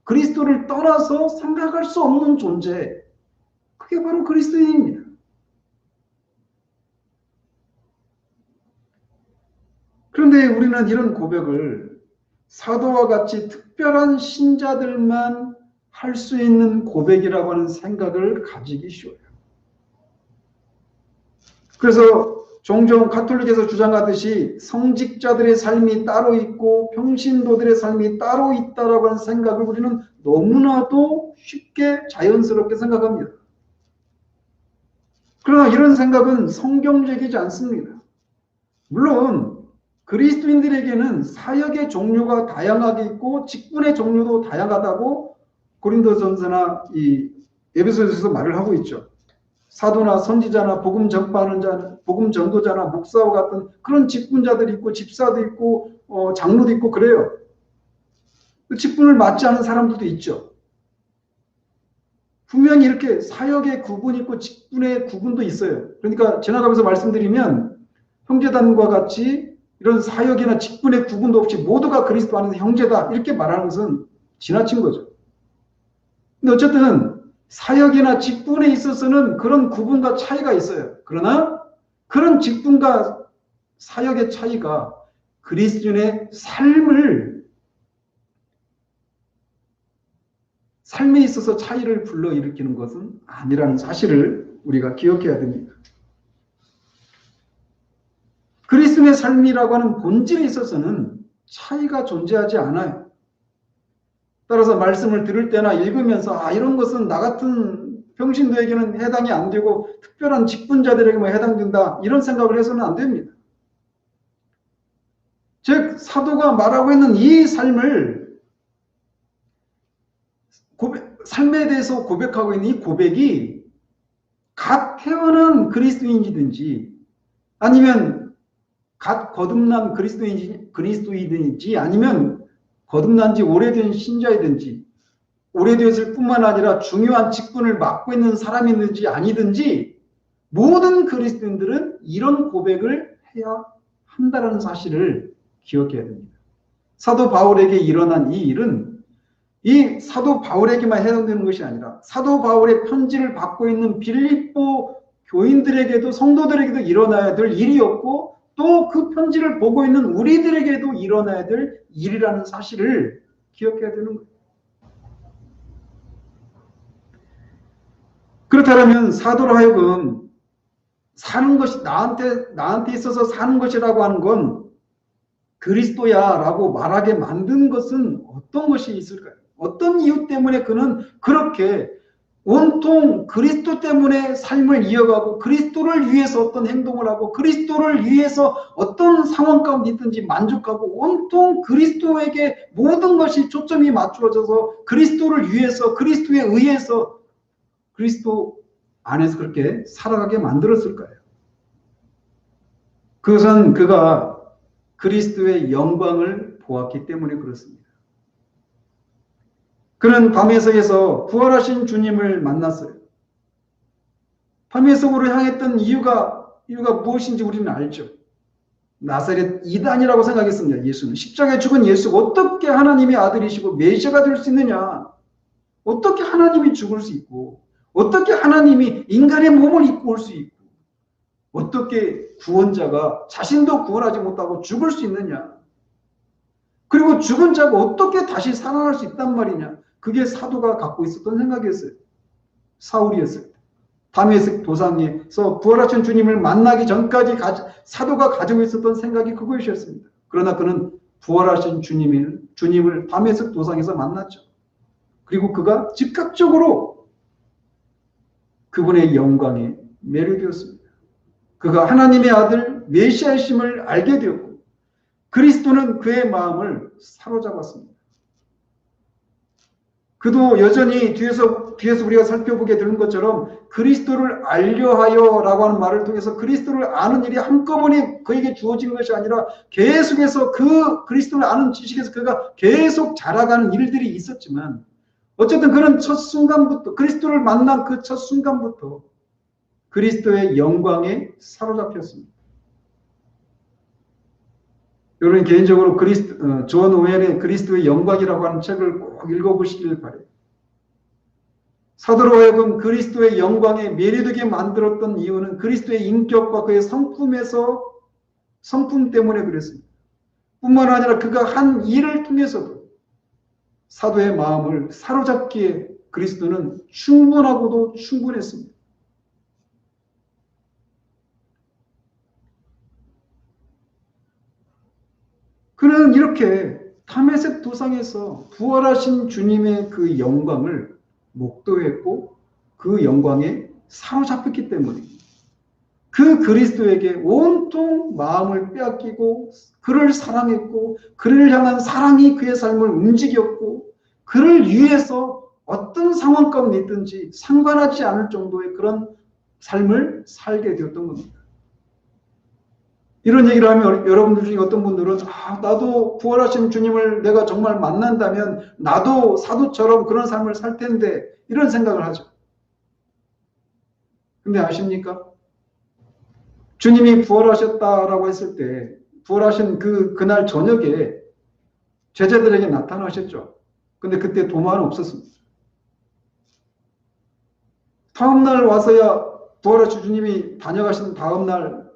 그리스도를 떠나서 생각할 수 없는 존재, 그게 바로 그리스도인입니다. 그런데 우리는 이런 고백을 사도와 같이 특별한 신자들만 할 수 있는 고백이라고 하는 생각을 가지기 쉬워요. 그래서 종종 가톨릭에서 주장하듯이 성직자들의 삶이 따로 있고 평신도들의 삶이 따로 있다라고 하는 생각을 우리는 너무나도 쉽게 자연스럽게 생각합니다. 그러나 이런 생각은 성경적이지 않습니다. 물론 그리스도인들에게는 사역의 종류가 다양하게 있고 직분의 종류도 다양하다고 고린도전서나 이 에베소서에서 말을 하고 있죠. 사도나 선지자나 복음 전파하는 자, 복음 전도자나 목사와 같은 그런 직분자들이 있고 집사도 있고 장로도 있고 그래요. 그 직분을 맡지 않은 사람들도 있죠. 분명히 이렇게 사역의 구분이 있고 직분의 구분도 있어요. 그러니까 지나가면서 말씀드리면 형제단과 같이 이런 사역이나 직분의 구분도 없이 모두가 그리스도 안에서 형제다 이렇게 말하는 것은 지나친 거죠. 근데 어쨌든 사역이나 직분에 있어서는 그런 구분과 차이가 있어요. 그러나 그런 직분과 사역의 차이가 그리스도인의 삶에 있어서 차이를 불러일으키는 것은 아니라는 사실을 우리가 기억해야 됩니다. 그리스도의 삶이라고 하는 본질에 있어서는 차이가 존재하지 않아요. 따라서 말씀을 들을 때나 읽으면서 이런 것은 나 같은 평신도에게는 해당이 안 되고 특별한 직분자들에게만 해당된다 이런 생각을 해서는 안 됩니다. 즉 사도가 말하고 있는 이 삶을 삶에 대해서 고백하고 있는 이 고백이 갓 태어난 그리스도인이든지 아니면 갓 거듭난 그리스도인이든지 아니면 거듭난 지 오래된 신자이든지 오래되었을 뿐만 아니라 중요한 직분을 맡고 있는 사람이든지 아니든지 모든 그리스도인들은 이런 고백을 해야 한다는 사실을 기억해야 됩니다. 사도 바울에게 일어난 이 일은 이 사도 바울에게만 해당되는 것이 아니라 사도 바울의 편지를 받고 있는 빌립보 교인들에게도 성도들에게도 일어나야 될 일이었고 또 그 편지를 보고 있는 우리들에게도 일어나야 될 일이라는 사실을 기억해야 되는 거예요. 그렇다면 사도로 하여금 사는 것이 나한테 있어서 사는 것이라고 하는 건 그리스도야라고 말하게 만든 것은 어떤 것이 있을까요? 어떤 이유 때문에 그는 그렇게 온통 그리스도 때문에 삶을 이어가고 그리스도를 위해서 어떤 행동을 하고 그리스도를 위해서 어떤 상황 가운데 있든지 만족하고 온통 그리스도에게 모든 것이 초점이 맞추어져서 그리스도를 위해서 그리스도에 의해서 그리스도 안에서 그렇게 살아가게 만들었을 거예요. 그것은 그가 그리스도의 영광을 보았기 때문에 그렇습니다. 그는 다메섹에서 부활하신 주님을 만났어요. 다메섹으로 향했던 이유가 무엇인지 우리는 알죠. 나사렛 이단이라고 생각했습니다. 예수는 십자가에 죽은 예수가 어떻게 하나님의 아들이시고 메시아가 될 수 있느냐? 어떻게 하나님이 죽을 수 있고 어떻게 하나님이 인간의 몸을 입고 올 수 있고 어떻게 구원자가 자신도 구원하지 못하고 죽을 수 있느냐? 그리고 죽은 자가 어떻게 다시 살아날 수 있단 말이냐? 그게 사도가 갖고 있었던 생각이었어요. 사울이었어요. 다메섹 도상에서 부활하신 주님을 만나기 전까지 사도가 가지고 있었던 생각이 그것이었습니다. 그러나 그는 부활하신 주님을 다메섹 도상에서 만났죠. 그리고 그가 즉각적으로 그분의 영광에 매료되었습니다. 그가 하나님의 아들 메시아이심을 알게 되었고 그리스도는 그의 마음을 사로잡았습니다. 그도 여전히 뒤에서 우리가 살펴보게 되는 것처럼 그리스도를 알려하여 라고 하는 말을 통해서 그리스도를 아는 일이 한꺼번에 그에게 주어진 것이 아니라 계속해서 그 그리스도를 아는 지식에서 그가 계속 자라가는 일들이 있었지만 어쨌든 그는 첫 순간부터 그리스도를 만난 그 첫 순간부터 그리스도의 영광에 사로잡혔습니다. 여러분 개인적으로 존 오웬의 그리스도의 영광이라고 하는 책을 꼭 읽어보시길 바래요. 사도로 하여금 그리스도의 영광에 매료되게 만들었던 이유는 그리스도의 인격과 그의 성품 때문에 그랬습니다. 뿐만 아니라 그가 한 일을 통해서도 사도의 마음을 사로잡기에 그리스도는 충분하고도 충분했습니다. 그는 이렇게 다메섹 도상에서 부활하신 주님의 그 영광을 목도했고 그 영광에 사로잡혔기 때문입니다. 그 그리스도에게 온통 마음을 빼앗기고 그를 사랑했고 그를 향한 사랑이 그의 삶을 움직였고 그를 위해서 어떤 상황 가운데 있든지 상관하지 않을 정도의 그런 삶을 살게 되었던 겁니다. 이런 얘기를 하면 여러분들 중에 어떤 분들은 나도 부활하신 주님을 내가 정말 만난다면 나도 사도처럼 그런 삶을 살 텐데 이런 생각을 하죠. 근데 아십니까? 주님이 부활하셨다라고 했을 때 부활하신 그날 저녁에 제자들에게 나타나셨죠. 근데 그때 도마는 없었습니다. 다음날 와서야 부활하신 주님이 다녀가신 다음날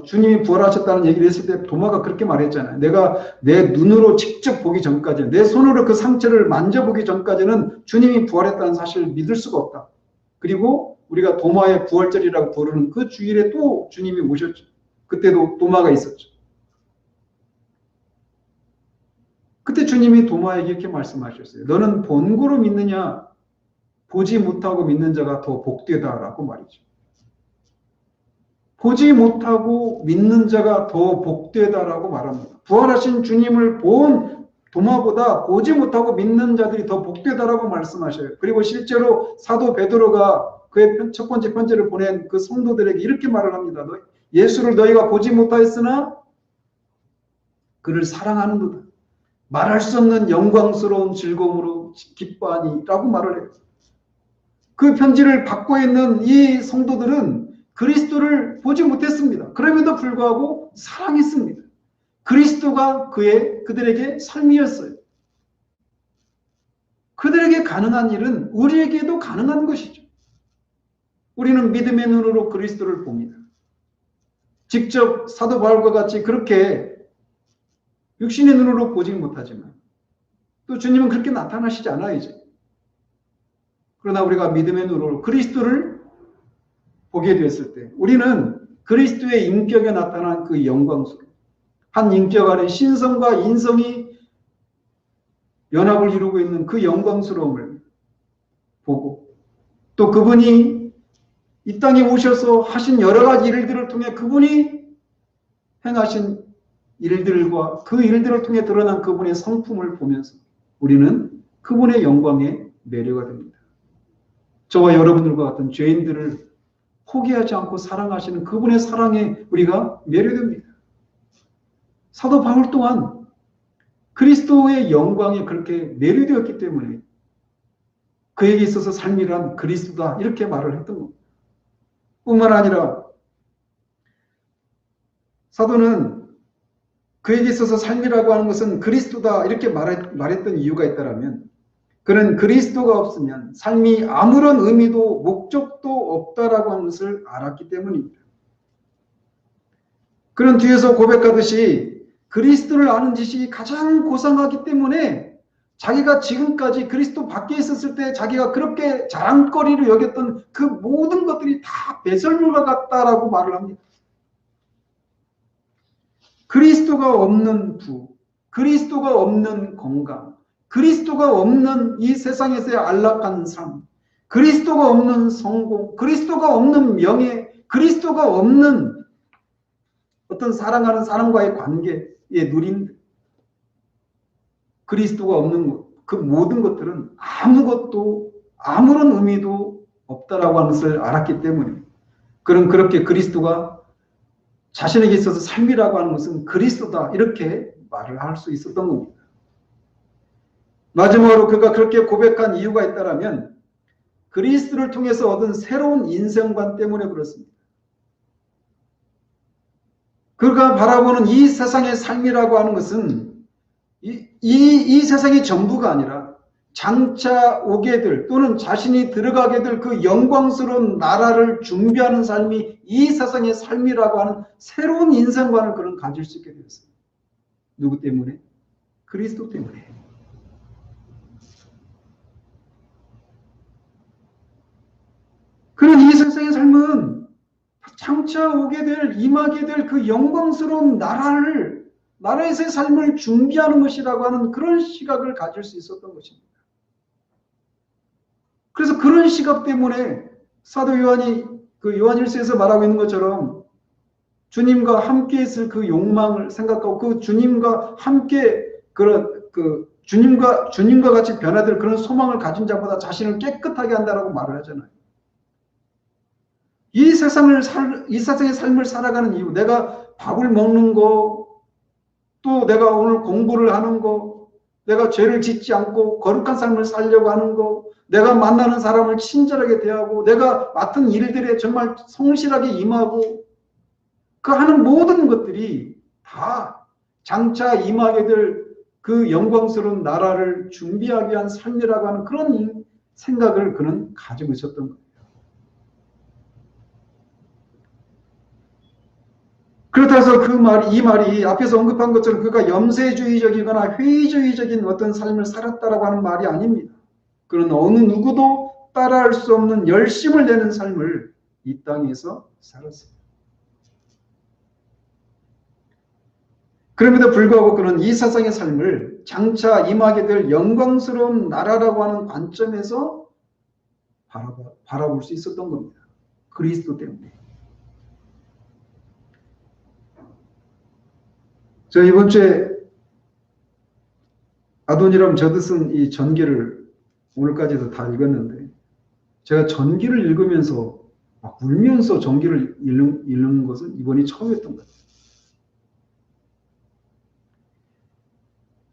주님이 부활하셨다는 얘기를 했을 때 도마가 그렇게 말했잖아요. 내가 내 눈으로 직접 보기 전까지는, 내 손으로 그 상처를 만져보기 전까지는 주님이 부활했다는 사실을 믿을 수가 없다. 그리고 우리가 도마의 부활절이라고 부르는 그 주일에 또 주님이 오셨죠. 그때도 도마가 있었죠. 그때 주님이 도마에게 이렇게 말씀하셨어요. 너는 본고로 믿느냐? 보지 못하고 믿는 자가 더 복되다라고 말이죠. 보지 못하고 믿는 자가 더 복되다라고 말합니다. 부활하신 주님을 본 도마보다 보지 못하고 믿는 자들이 더 복되다라고 말씀하셔요. 그리고 실제로 사도 베드로가 그의 첫 번째 편지를 보낸 그 성도들에게 이렇게 말을 합니다. 예수를 너희가 보지 못하였으나 그를 사랑하는도다. 말할 수 없는 영광스러운 즐거움으로 기뻐하니라고 말을 해요. 그 편지를 받고 있는 이 성도들은 그리스도를 보지 못했습니다. 그럼에도 불구하고 사랑했습니다. 그리스도가 그들에게 삶이었어요. 그들에게 가능한 일은 우리에게도 가능한 것이죠. 우리는 믿음의 눈으로 그리스도를 봅니다. 직접 사도 바울과 같이 그렇게 육신의 눈으로 보지 못하지만 또 주님은 그렇게 나타나시지 않아요, 이제. 그러나 우리가 믿음의 눈으로 그리스도를 보게 되었을 때 우리는 그리스도의 인격에 나타난 그 영광스러움, 한 인격 안에 신성과 인성이 연합을 이루고 있는 그 영광스러움을 보고 또 그분이 이 땅에 오셔서 하신 여러 가지 일들을 통해 그분이 행하신 일들과 그 일들을 통해 드러난 그분의 성품을 보면서 우리는 그분의 영광에 매료가 됩니다. 저와 여러분들과 같은 죄인들을 포기하지 않고 사랑하시는 그분의 사랑에 우리가 매료됩니다. 사도 바울 또한 그리스도의 영광에 그렇게 매료되었기 때문에 그에게 있어서 삶이란 그리스도다 이렇게 말을 했던 겁니다. 뿐만 아니라 사도는 그에게 있어서 삶이라고 하는 것은 그리스도다 이렇게 말했던 이유가 있다면 그는 그리스도가 없으면 삶이 아무런 의미도 목적도 없다라고 하는 것을 알았기 때문입니다. 그는 뒤에서 고백하듯이 그리스도를 아는 지식이 가장 고상하기 때문에 자기가 지금까지 그리스도 밖에 있었을 때 자기가 그렇게 자랑거리로 여겼던 그 모든 것들이 다 배설물과 같다라고 말을 합니다. 그리스도가 없는 부, 그리스도가 없는 건강, 그리스도가 없는 이 세상에서의 안락한 삶, 그리스도가 없는 성공, 그리스도가 없는 명예, 그리스도가 없는 어떤 사랑하는 사람과의 관계의 누림, 그리스도가 없는 것, 그 모든 것들은 아무것도 아무런 의미도 없다라고 하는 것을 알았기 때문에 그는 그렇게 그리스도가 자신에게 있어서 삶이라고 하는 것은 그리스도다 이렇게 말을 할 수 있었던 겁니다. 마지막으로 그가 그렇게 고백한 이유가 있다면 그리스도를 통해서 얻은 새로운 인생관 때문에 그렇습니다. 그가 바라보는 이 세상의 삶이라고 하는 것은 이 세상의 전부가 아니라 장차 오게 될 또는 자신이 들어가게 될 그 영광스러운 나라를 준비하는 삶이 이 세상의 삶이라고 하는 새로운 인생관을 그는 가질 수 있게 되었어요. 누구 때문에? 그리스도 때문에. 그런 이 세상의 삶은 장차 오게 될, 임하게 될 그 영광스러운 나라에서의 삶을 준비하는 것이라고 하는 그런 시각을 가질 수 있었던 것입니다. 그래서 그런 시각 때문에 사도 요한이 그 요한일서에서 말하고 있는 것처럼 주님과 함께 있을 그 욕망을 생각하고 그 주님과 함께 주님과 같이 변화될 그런 소망을 가진 자보다 자신을 깨끗하게 한다라고 말을 하잖아요. 이 세상의 삶을 살아가는 이유, 내가 밥을 먹는 거, 또 내가 오늘 공부를 하는 거, 내가 죄를 짓지 않고 거룩한 삶을 살려고 하는 거, 내가 만나는 사람을 친절하게 대하고, 내가 맡은 일들에 정말 성실하게 임하고, 그 하는 모든 것들이 다 장차 임하게 될 그 영광스러운 나라를 준비하기 위한 삶이라고 하는 그런 생각을 그는 가지고 있었던 거예요. 그렇다 해서 이 말이 앞에서 언급한 것처럼 그가 염세주의적이거나 회의주의적인 어떤 삶을 살았다라고 하는 말이 아닙니다. 그는 어느 누구도 따라할 수 없는 열심을 내는 삶을 이 땅에서 살았습니다. 그럼에도 불구하고 그는 이 세상의 삶을 장차 임하게 될 영광스러운 나라라고 하는 관점에서 바라볼 수 있었던 겁니다. 그리스도 때문에. 저 이번 주에 아도니람 저드슨 이 전기를 오늘까지도 다 읽었는데, 제가 전기를 읽으면서 막 울면서 전기를 읽는 것은 이번이 처음이었던 것 같아요.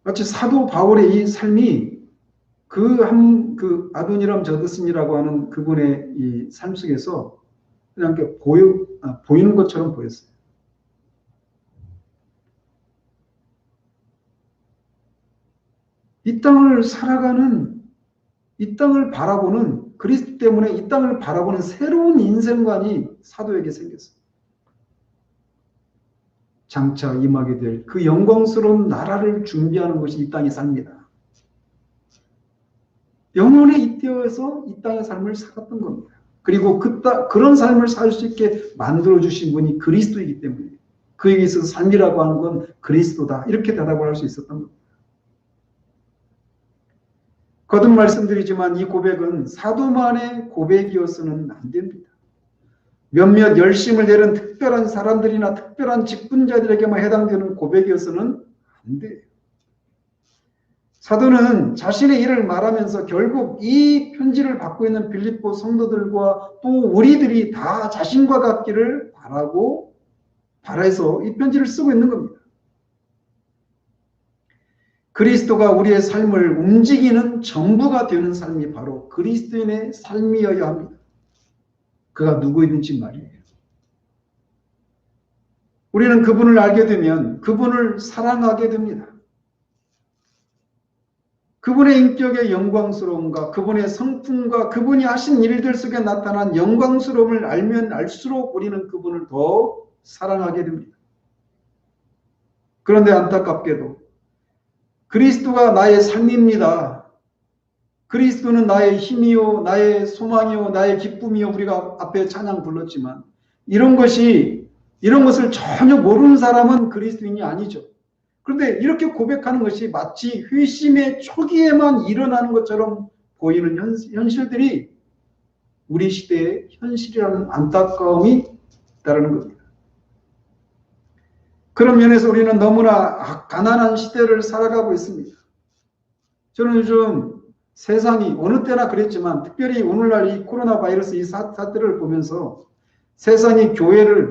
마치 사도 바울의 이 삶이 그 아도니람 저드슨이라고 하는 그분의 이 삶 속에서 그냥 보이는 것처럼 보였어요. 이 땅을 살아가는, 이 땅을 바라보는, 그리스도 때문에 이 땅을 바라보는 새로운 인생관이 사도에게 생겼어요. 장차 임하게 될 그 영광스러운 나라를 준비하는 것이 이 땅의 삶이다. 영원에 잇대어서 이 땅의 삶을 살았던 겁니다. 그리고 그런 삶을 살 수 있게 만들어주신 분이 그리스도이기 때문에 그에게 있어서 삶이라고 하는 건 그리스도다. 이렇게 대답을 할 수 있었던 겁니다. 거듭 말씀드리지만 이 고백은 사도만의 고백이어서는 안 됩니다. 몇몇 열심을 내는 특별한 사람들이나 특별한 직분자들에게만 해당되는 고백이어서는 안 돼요. 사도는 자신의 일을 말하면서 결국 이 편지를 받고 있는 빌립보 성도들과 또 우리들이 다 자신과 같기를 바라서 이 편지를 쓰고 있는 겁니다. 그리스도가 우리의 삶을 움직이는 전부가 되는 삶이 바로 그리스도인의 삶이어야 합니다. 그가 누구이든지 말이에요. 우리는 그분을 알게 되면 그분을 사랑하게 됩니다. 그분의 인격의 영광스러움과 그분의 성품과 그분이 하신 일들 속에 나타난 영광스러움을 알면 알수록 우리는 그분을 더 사랑하게 됩니다. 그런데 안타깝게도 그리스도가 나의 삶입니다. 그리스도는 나의 힘이요, 나의 소망이요, 나의 기쁨이요. 우리가 앞에 찬양 불렀지만 이런 것을 전혀 모르는 사람은 그리스도인이 아니죠. 그런데 이렇게 고백하는 것이 마치 회심의 초기에만 일어나는 것처럼 보이는 현실들이 우리 시대의 현실이라는 안타까움이 있다는 겁니다. 그런 면에서 우리는 너무나 가난한 시대를 살아가고 있습니다. 저는 요즘 세상이 어느 때나 그랬지만 특별히 오늘날 이 코로나 바이러스 이 사태를 보면서 세상이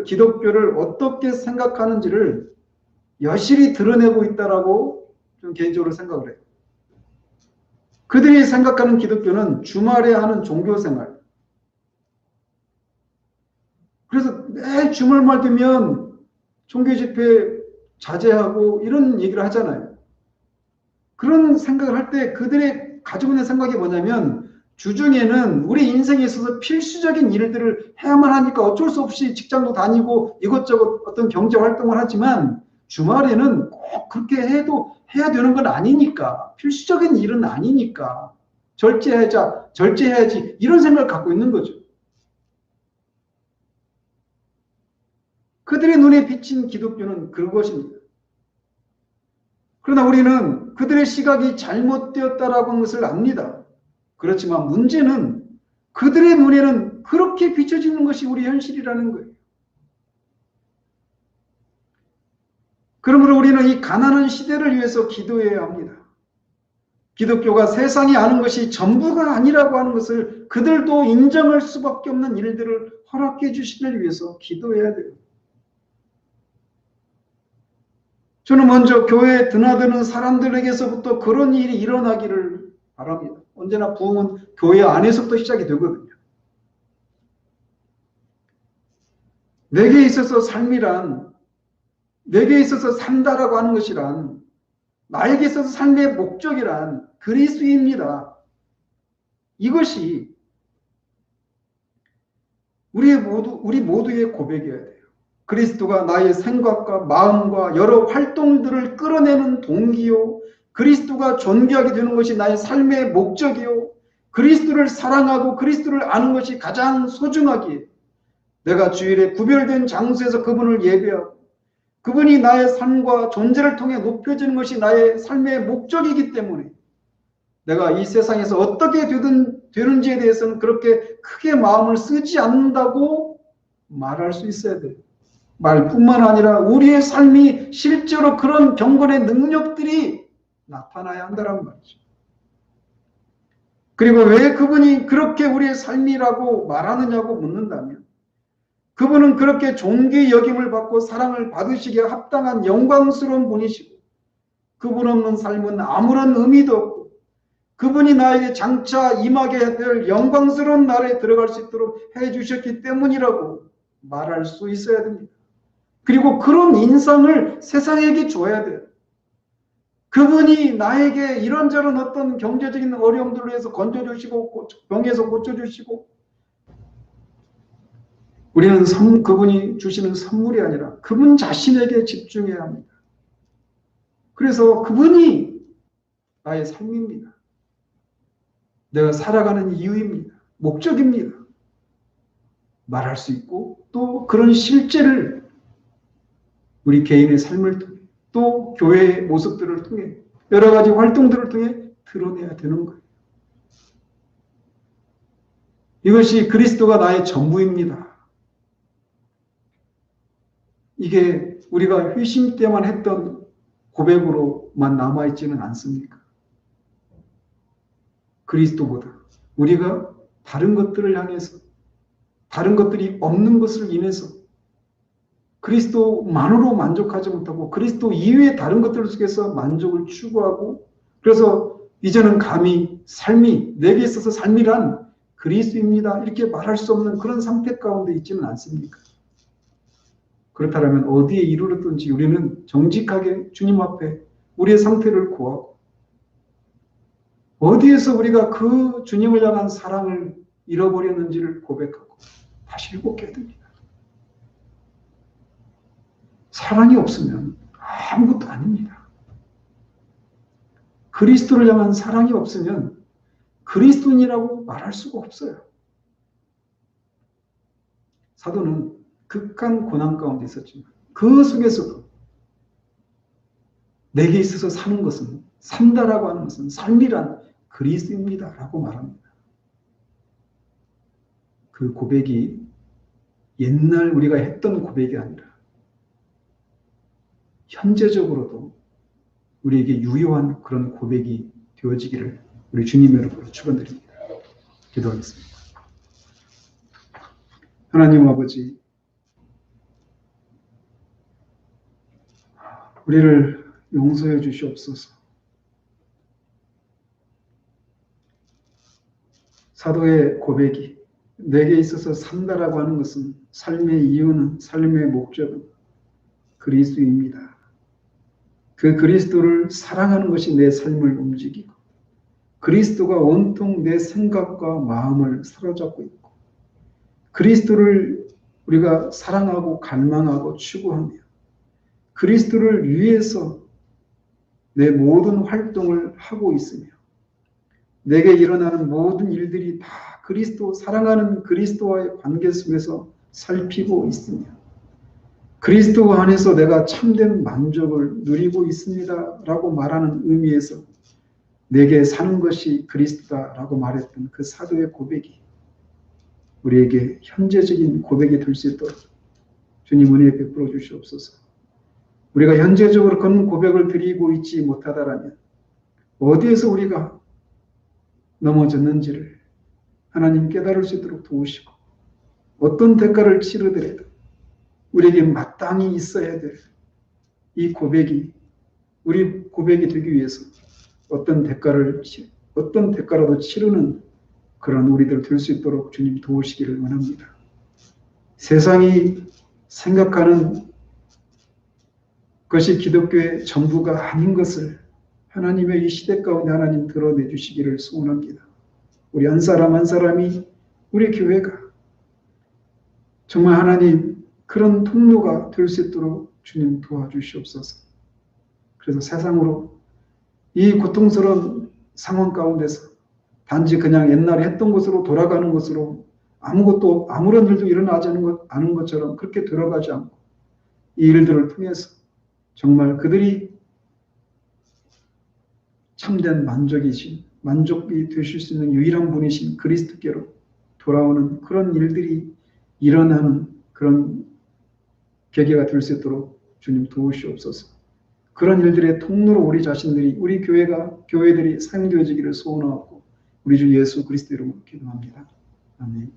기독교를 어떻게 생각하는지를 여실히 드러내고 있다라고 좀 개인적으로 생각을 해요. 그들이 생각하는 기독교는 주말에 하는 종교생활. 그래서 매 주말만 되면 종교 집회 자제하고 이런 얘기를 하잖아요. 그런 생각을 할 때 그들의 가지고 있는 생각이 뭐냐면 주중에는 우리 인생에 있어서 필수적인 일들을 해야만 하니까 어쩔 수 없이 직장도 다니고 이것저것 어떤 경제 활동을 하지만 주말에는 꼭 그렇게 해야 되는 건 아니니까, 필수적인 일은 아니니까 절제해야지 이런 생각을 갖고 있는 거죠. 그들의 눈에 비친 기독교는 그것입니다. 그러나 우리는 그들의 시각이 잘못되었다라고 하는 것을 압니다. 그렇지만 문제는 그들의 눈에는 그렇게 비춰지는 것이 우리 현실이라는 거예요. 그러므로 우리는 이 가난한 시대를 위해서 기도해야 합니다. 기독교가 세상이 아는 것이 전부가 아니라고 하는 것을 그들도 인정할 수밖에 없는 일들을 허락해 주시기를 위해서 기도해야 돼요. 저는 먼저 교회에 드나드는 사람들에게서부터 그런 일이 일어나기를 바랍니다. 언제나 부흥은 교회 안에서부터 시작이 되거든요. 내게 있어서 삶이란, 내게 있어서 산다라고 하는 것이란, 나에게 있어서 삶의 목적이란 그리스도입니다. 이것이 우리 모두의 고백이어야 돼요. 그리스도가 나의 생각과 마음과 여러 활동들을 끌어내는 동기요, 그리스도가 존귀하게 되는 것이 나의 삶의 목적이요, 그리스도를 사랑하고 그리스도를 아는 것이 가장 소중하기에 내가 주일에 구별된 장소에서 그분을 예배하고 그분이 나의 삶과 존재를 통해 높여지는 것이 나의 삶의 목적이기 때문에 내가 이 세상에서 어떻게 되는지에 대해서는 그렇게 크게 마음을 쓰지 않는다고 말할 수 있어야 돼요. 말뿐만 아니라 우리의 삶이 실제로 그런 경건의 능력들이 나타나야 한다는 말이죠. 그리고 왜 그분이 그렇게 우리의 삶이라고 말하느냐고 묻는다면 그분은 그렇게 존귀 여김을 받고 사랑을 받으시기에 합당한 영광스러운 분이시고 그분 없는 삶은 아무런 의미도 없고 그분이 나에게 장차 임하게 될 영광스러운 날에 들어갈 수 있도록 해주셨기 때문이라고 말할 수 있어야 됩니다. 그리고 그런 인상을 세상에게 줘야 돼요. 그분이 나에게 이런저런 어떤 경제적인 어려움들로 해서 건져주시고 병에서 고쳐주시고 우리는 그분이 주시는 선물이 아니라 그분 자신에게 집중해야 합니다. 그래서 그분이 나의 삶입니다. 내가 살아가는 이유입니다. 목적입니다. 말할 수 있고 또 그런 실제를 우리 개인의 삶을 통해 또 교회의 모습들을 통해 여러 가지 활동들을 통해 드러내야 되는 거예요. 이것이 그리스도가 나의 전부입니다. 이게 우리가 회심 때만 했던 고백으로만 남아있지는 않습니까? 그리스도보다 우리가 다른 것들을 향해서 다른 것들이 없는 것을 인해서 그리스도만으로 만족하지 못하고 그리스도 이외의 다른 것들 속에서 만족을 추구하고 그래서 이제는 감히 삶이 내게 있어서 삶이란 그리스도입니다. 이렇게 말할 수 없는 그런 상태 가운데 있지는 않습니까? 그렇다면 어디에 이르렀든지 우리는 정직하게 주님 앞에 우리의 상태를 고하고 어디에서 우리가 그 주님을 향한 사랑을 잃어버렸는지를 고백하고 다시 회복해야 됩니다. 사랑이 없으면 아무것도 아닙니다. 그리스도를 향한 사랑이 없으면 그리스도인이라고 말할 수가 없어요. 사도는 극한 고난 가운데 있었지만 그 속에서도 내게 있어서 사는 것은 산다라고 하는 것은 삶이란 그리스도입니다 라고 말합니다. 그 고백이 옛날 우리가 했던 고백이 아니라 현재적으로도 우리에게 유효한 그런 고백이 되어지기를 우리 주님의 이름으로 축원드립니다. 기도하겠습니다. 하나님 아버지, 우리를 용서해 주시옵소서. 사도의 고백이 내게 있어서 산다라고 하는 것은 삶의 이유는 삶의 목적은 그리스도입니다. 그 그리스도를 사랑하는 것이 내 삶을 움직이고 그리스도가 온통 내 생각과 마음을 사로잡고 있고 그리스도를 우리가 사랑하고 갈망하고 추구하며 그리스도를 위해서 내 모든 활동을 하고 있으며 내게 일어나는 모든 일들이 다 그리스도, 사랑하는 그리스도와의 관계 속에서 살피고 있으며 그리스도 안에서 내가 참된 만족을 누리고 있습니다 라고 말하는 의미에서 내게 사는 것이 그리스도다 라고 말했던 그 사도의 고백이 우리에게 현재적인 고백이 될 수 있도록 주님 은혜 베풀어 주시옵소서. 우리가 현재적으로 그런 고백을 드리고 있지 못하다라면 어디에서 우리가 넘어졌는지를 하나님 깨달을 수 있도록 도우시고 어떤 대가를 치르더라도 우리에게 마땅히 있어야 될 이 고백이 우리 고백이 되기 위해서 어떤 대가라도 치르는 그런 우리들 될 수 있도록 주님 도우시기를 원합니다. 세상이 생각하는 것이 기독교의 전부가 아닌 것을 하나님의 이 시대 가운데 하나님 드러내 주시기를 소원합니다. 우리 한 사람 한 사람이 우리 교회가 정말 하나님 그런 통로가 될 수 있도록 주님 도와주시옵소서. 그래서 세상으로 이 고통스러운 상황 가운데서 단지 그냥 옛날에 했던 것으로 돌아가는 것으로 아무런 일도 일어나지 않은 것처럼 그렇게 들어가지 않고 이 일들을 통해서 정말 그들이 참된 만족이 되실 수 있는 유일한 분이신 그리스도께로 돌아오는 그런 일들이 일어나는 그런 계기가 될 수 있도록 주님 도우시옵소서. 그런 일들의 통로로 우리 자신들이 우리 교회들이 사용되어지기를 소원하고 우리 주 예수 그리스도 이름으로 기도합니다. 아멘.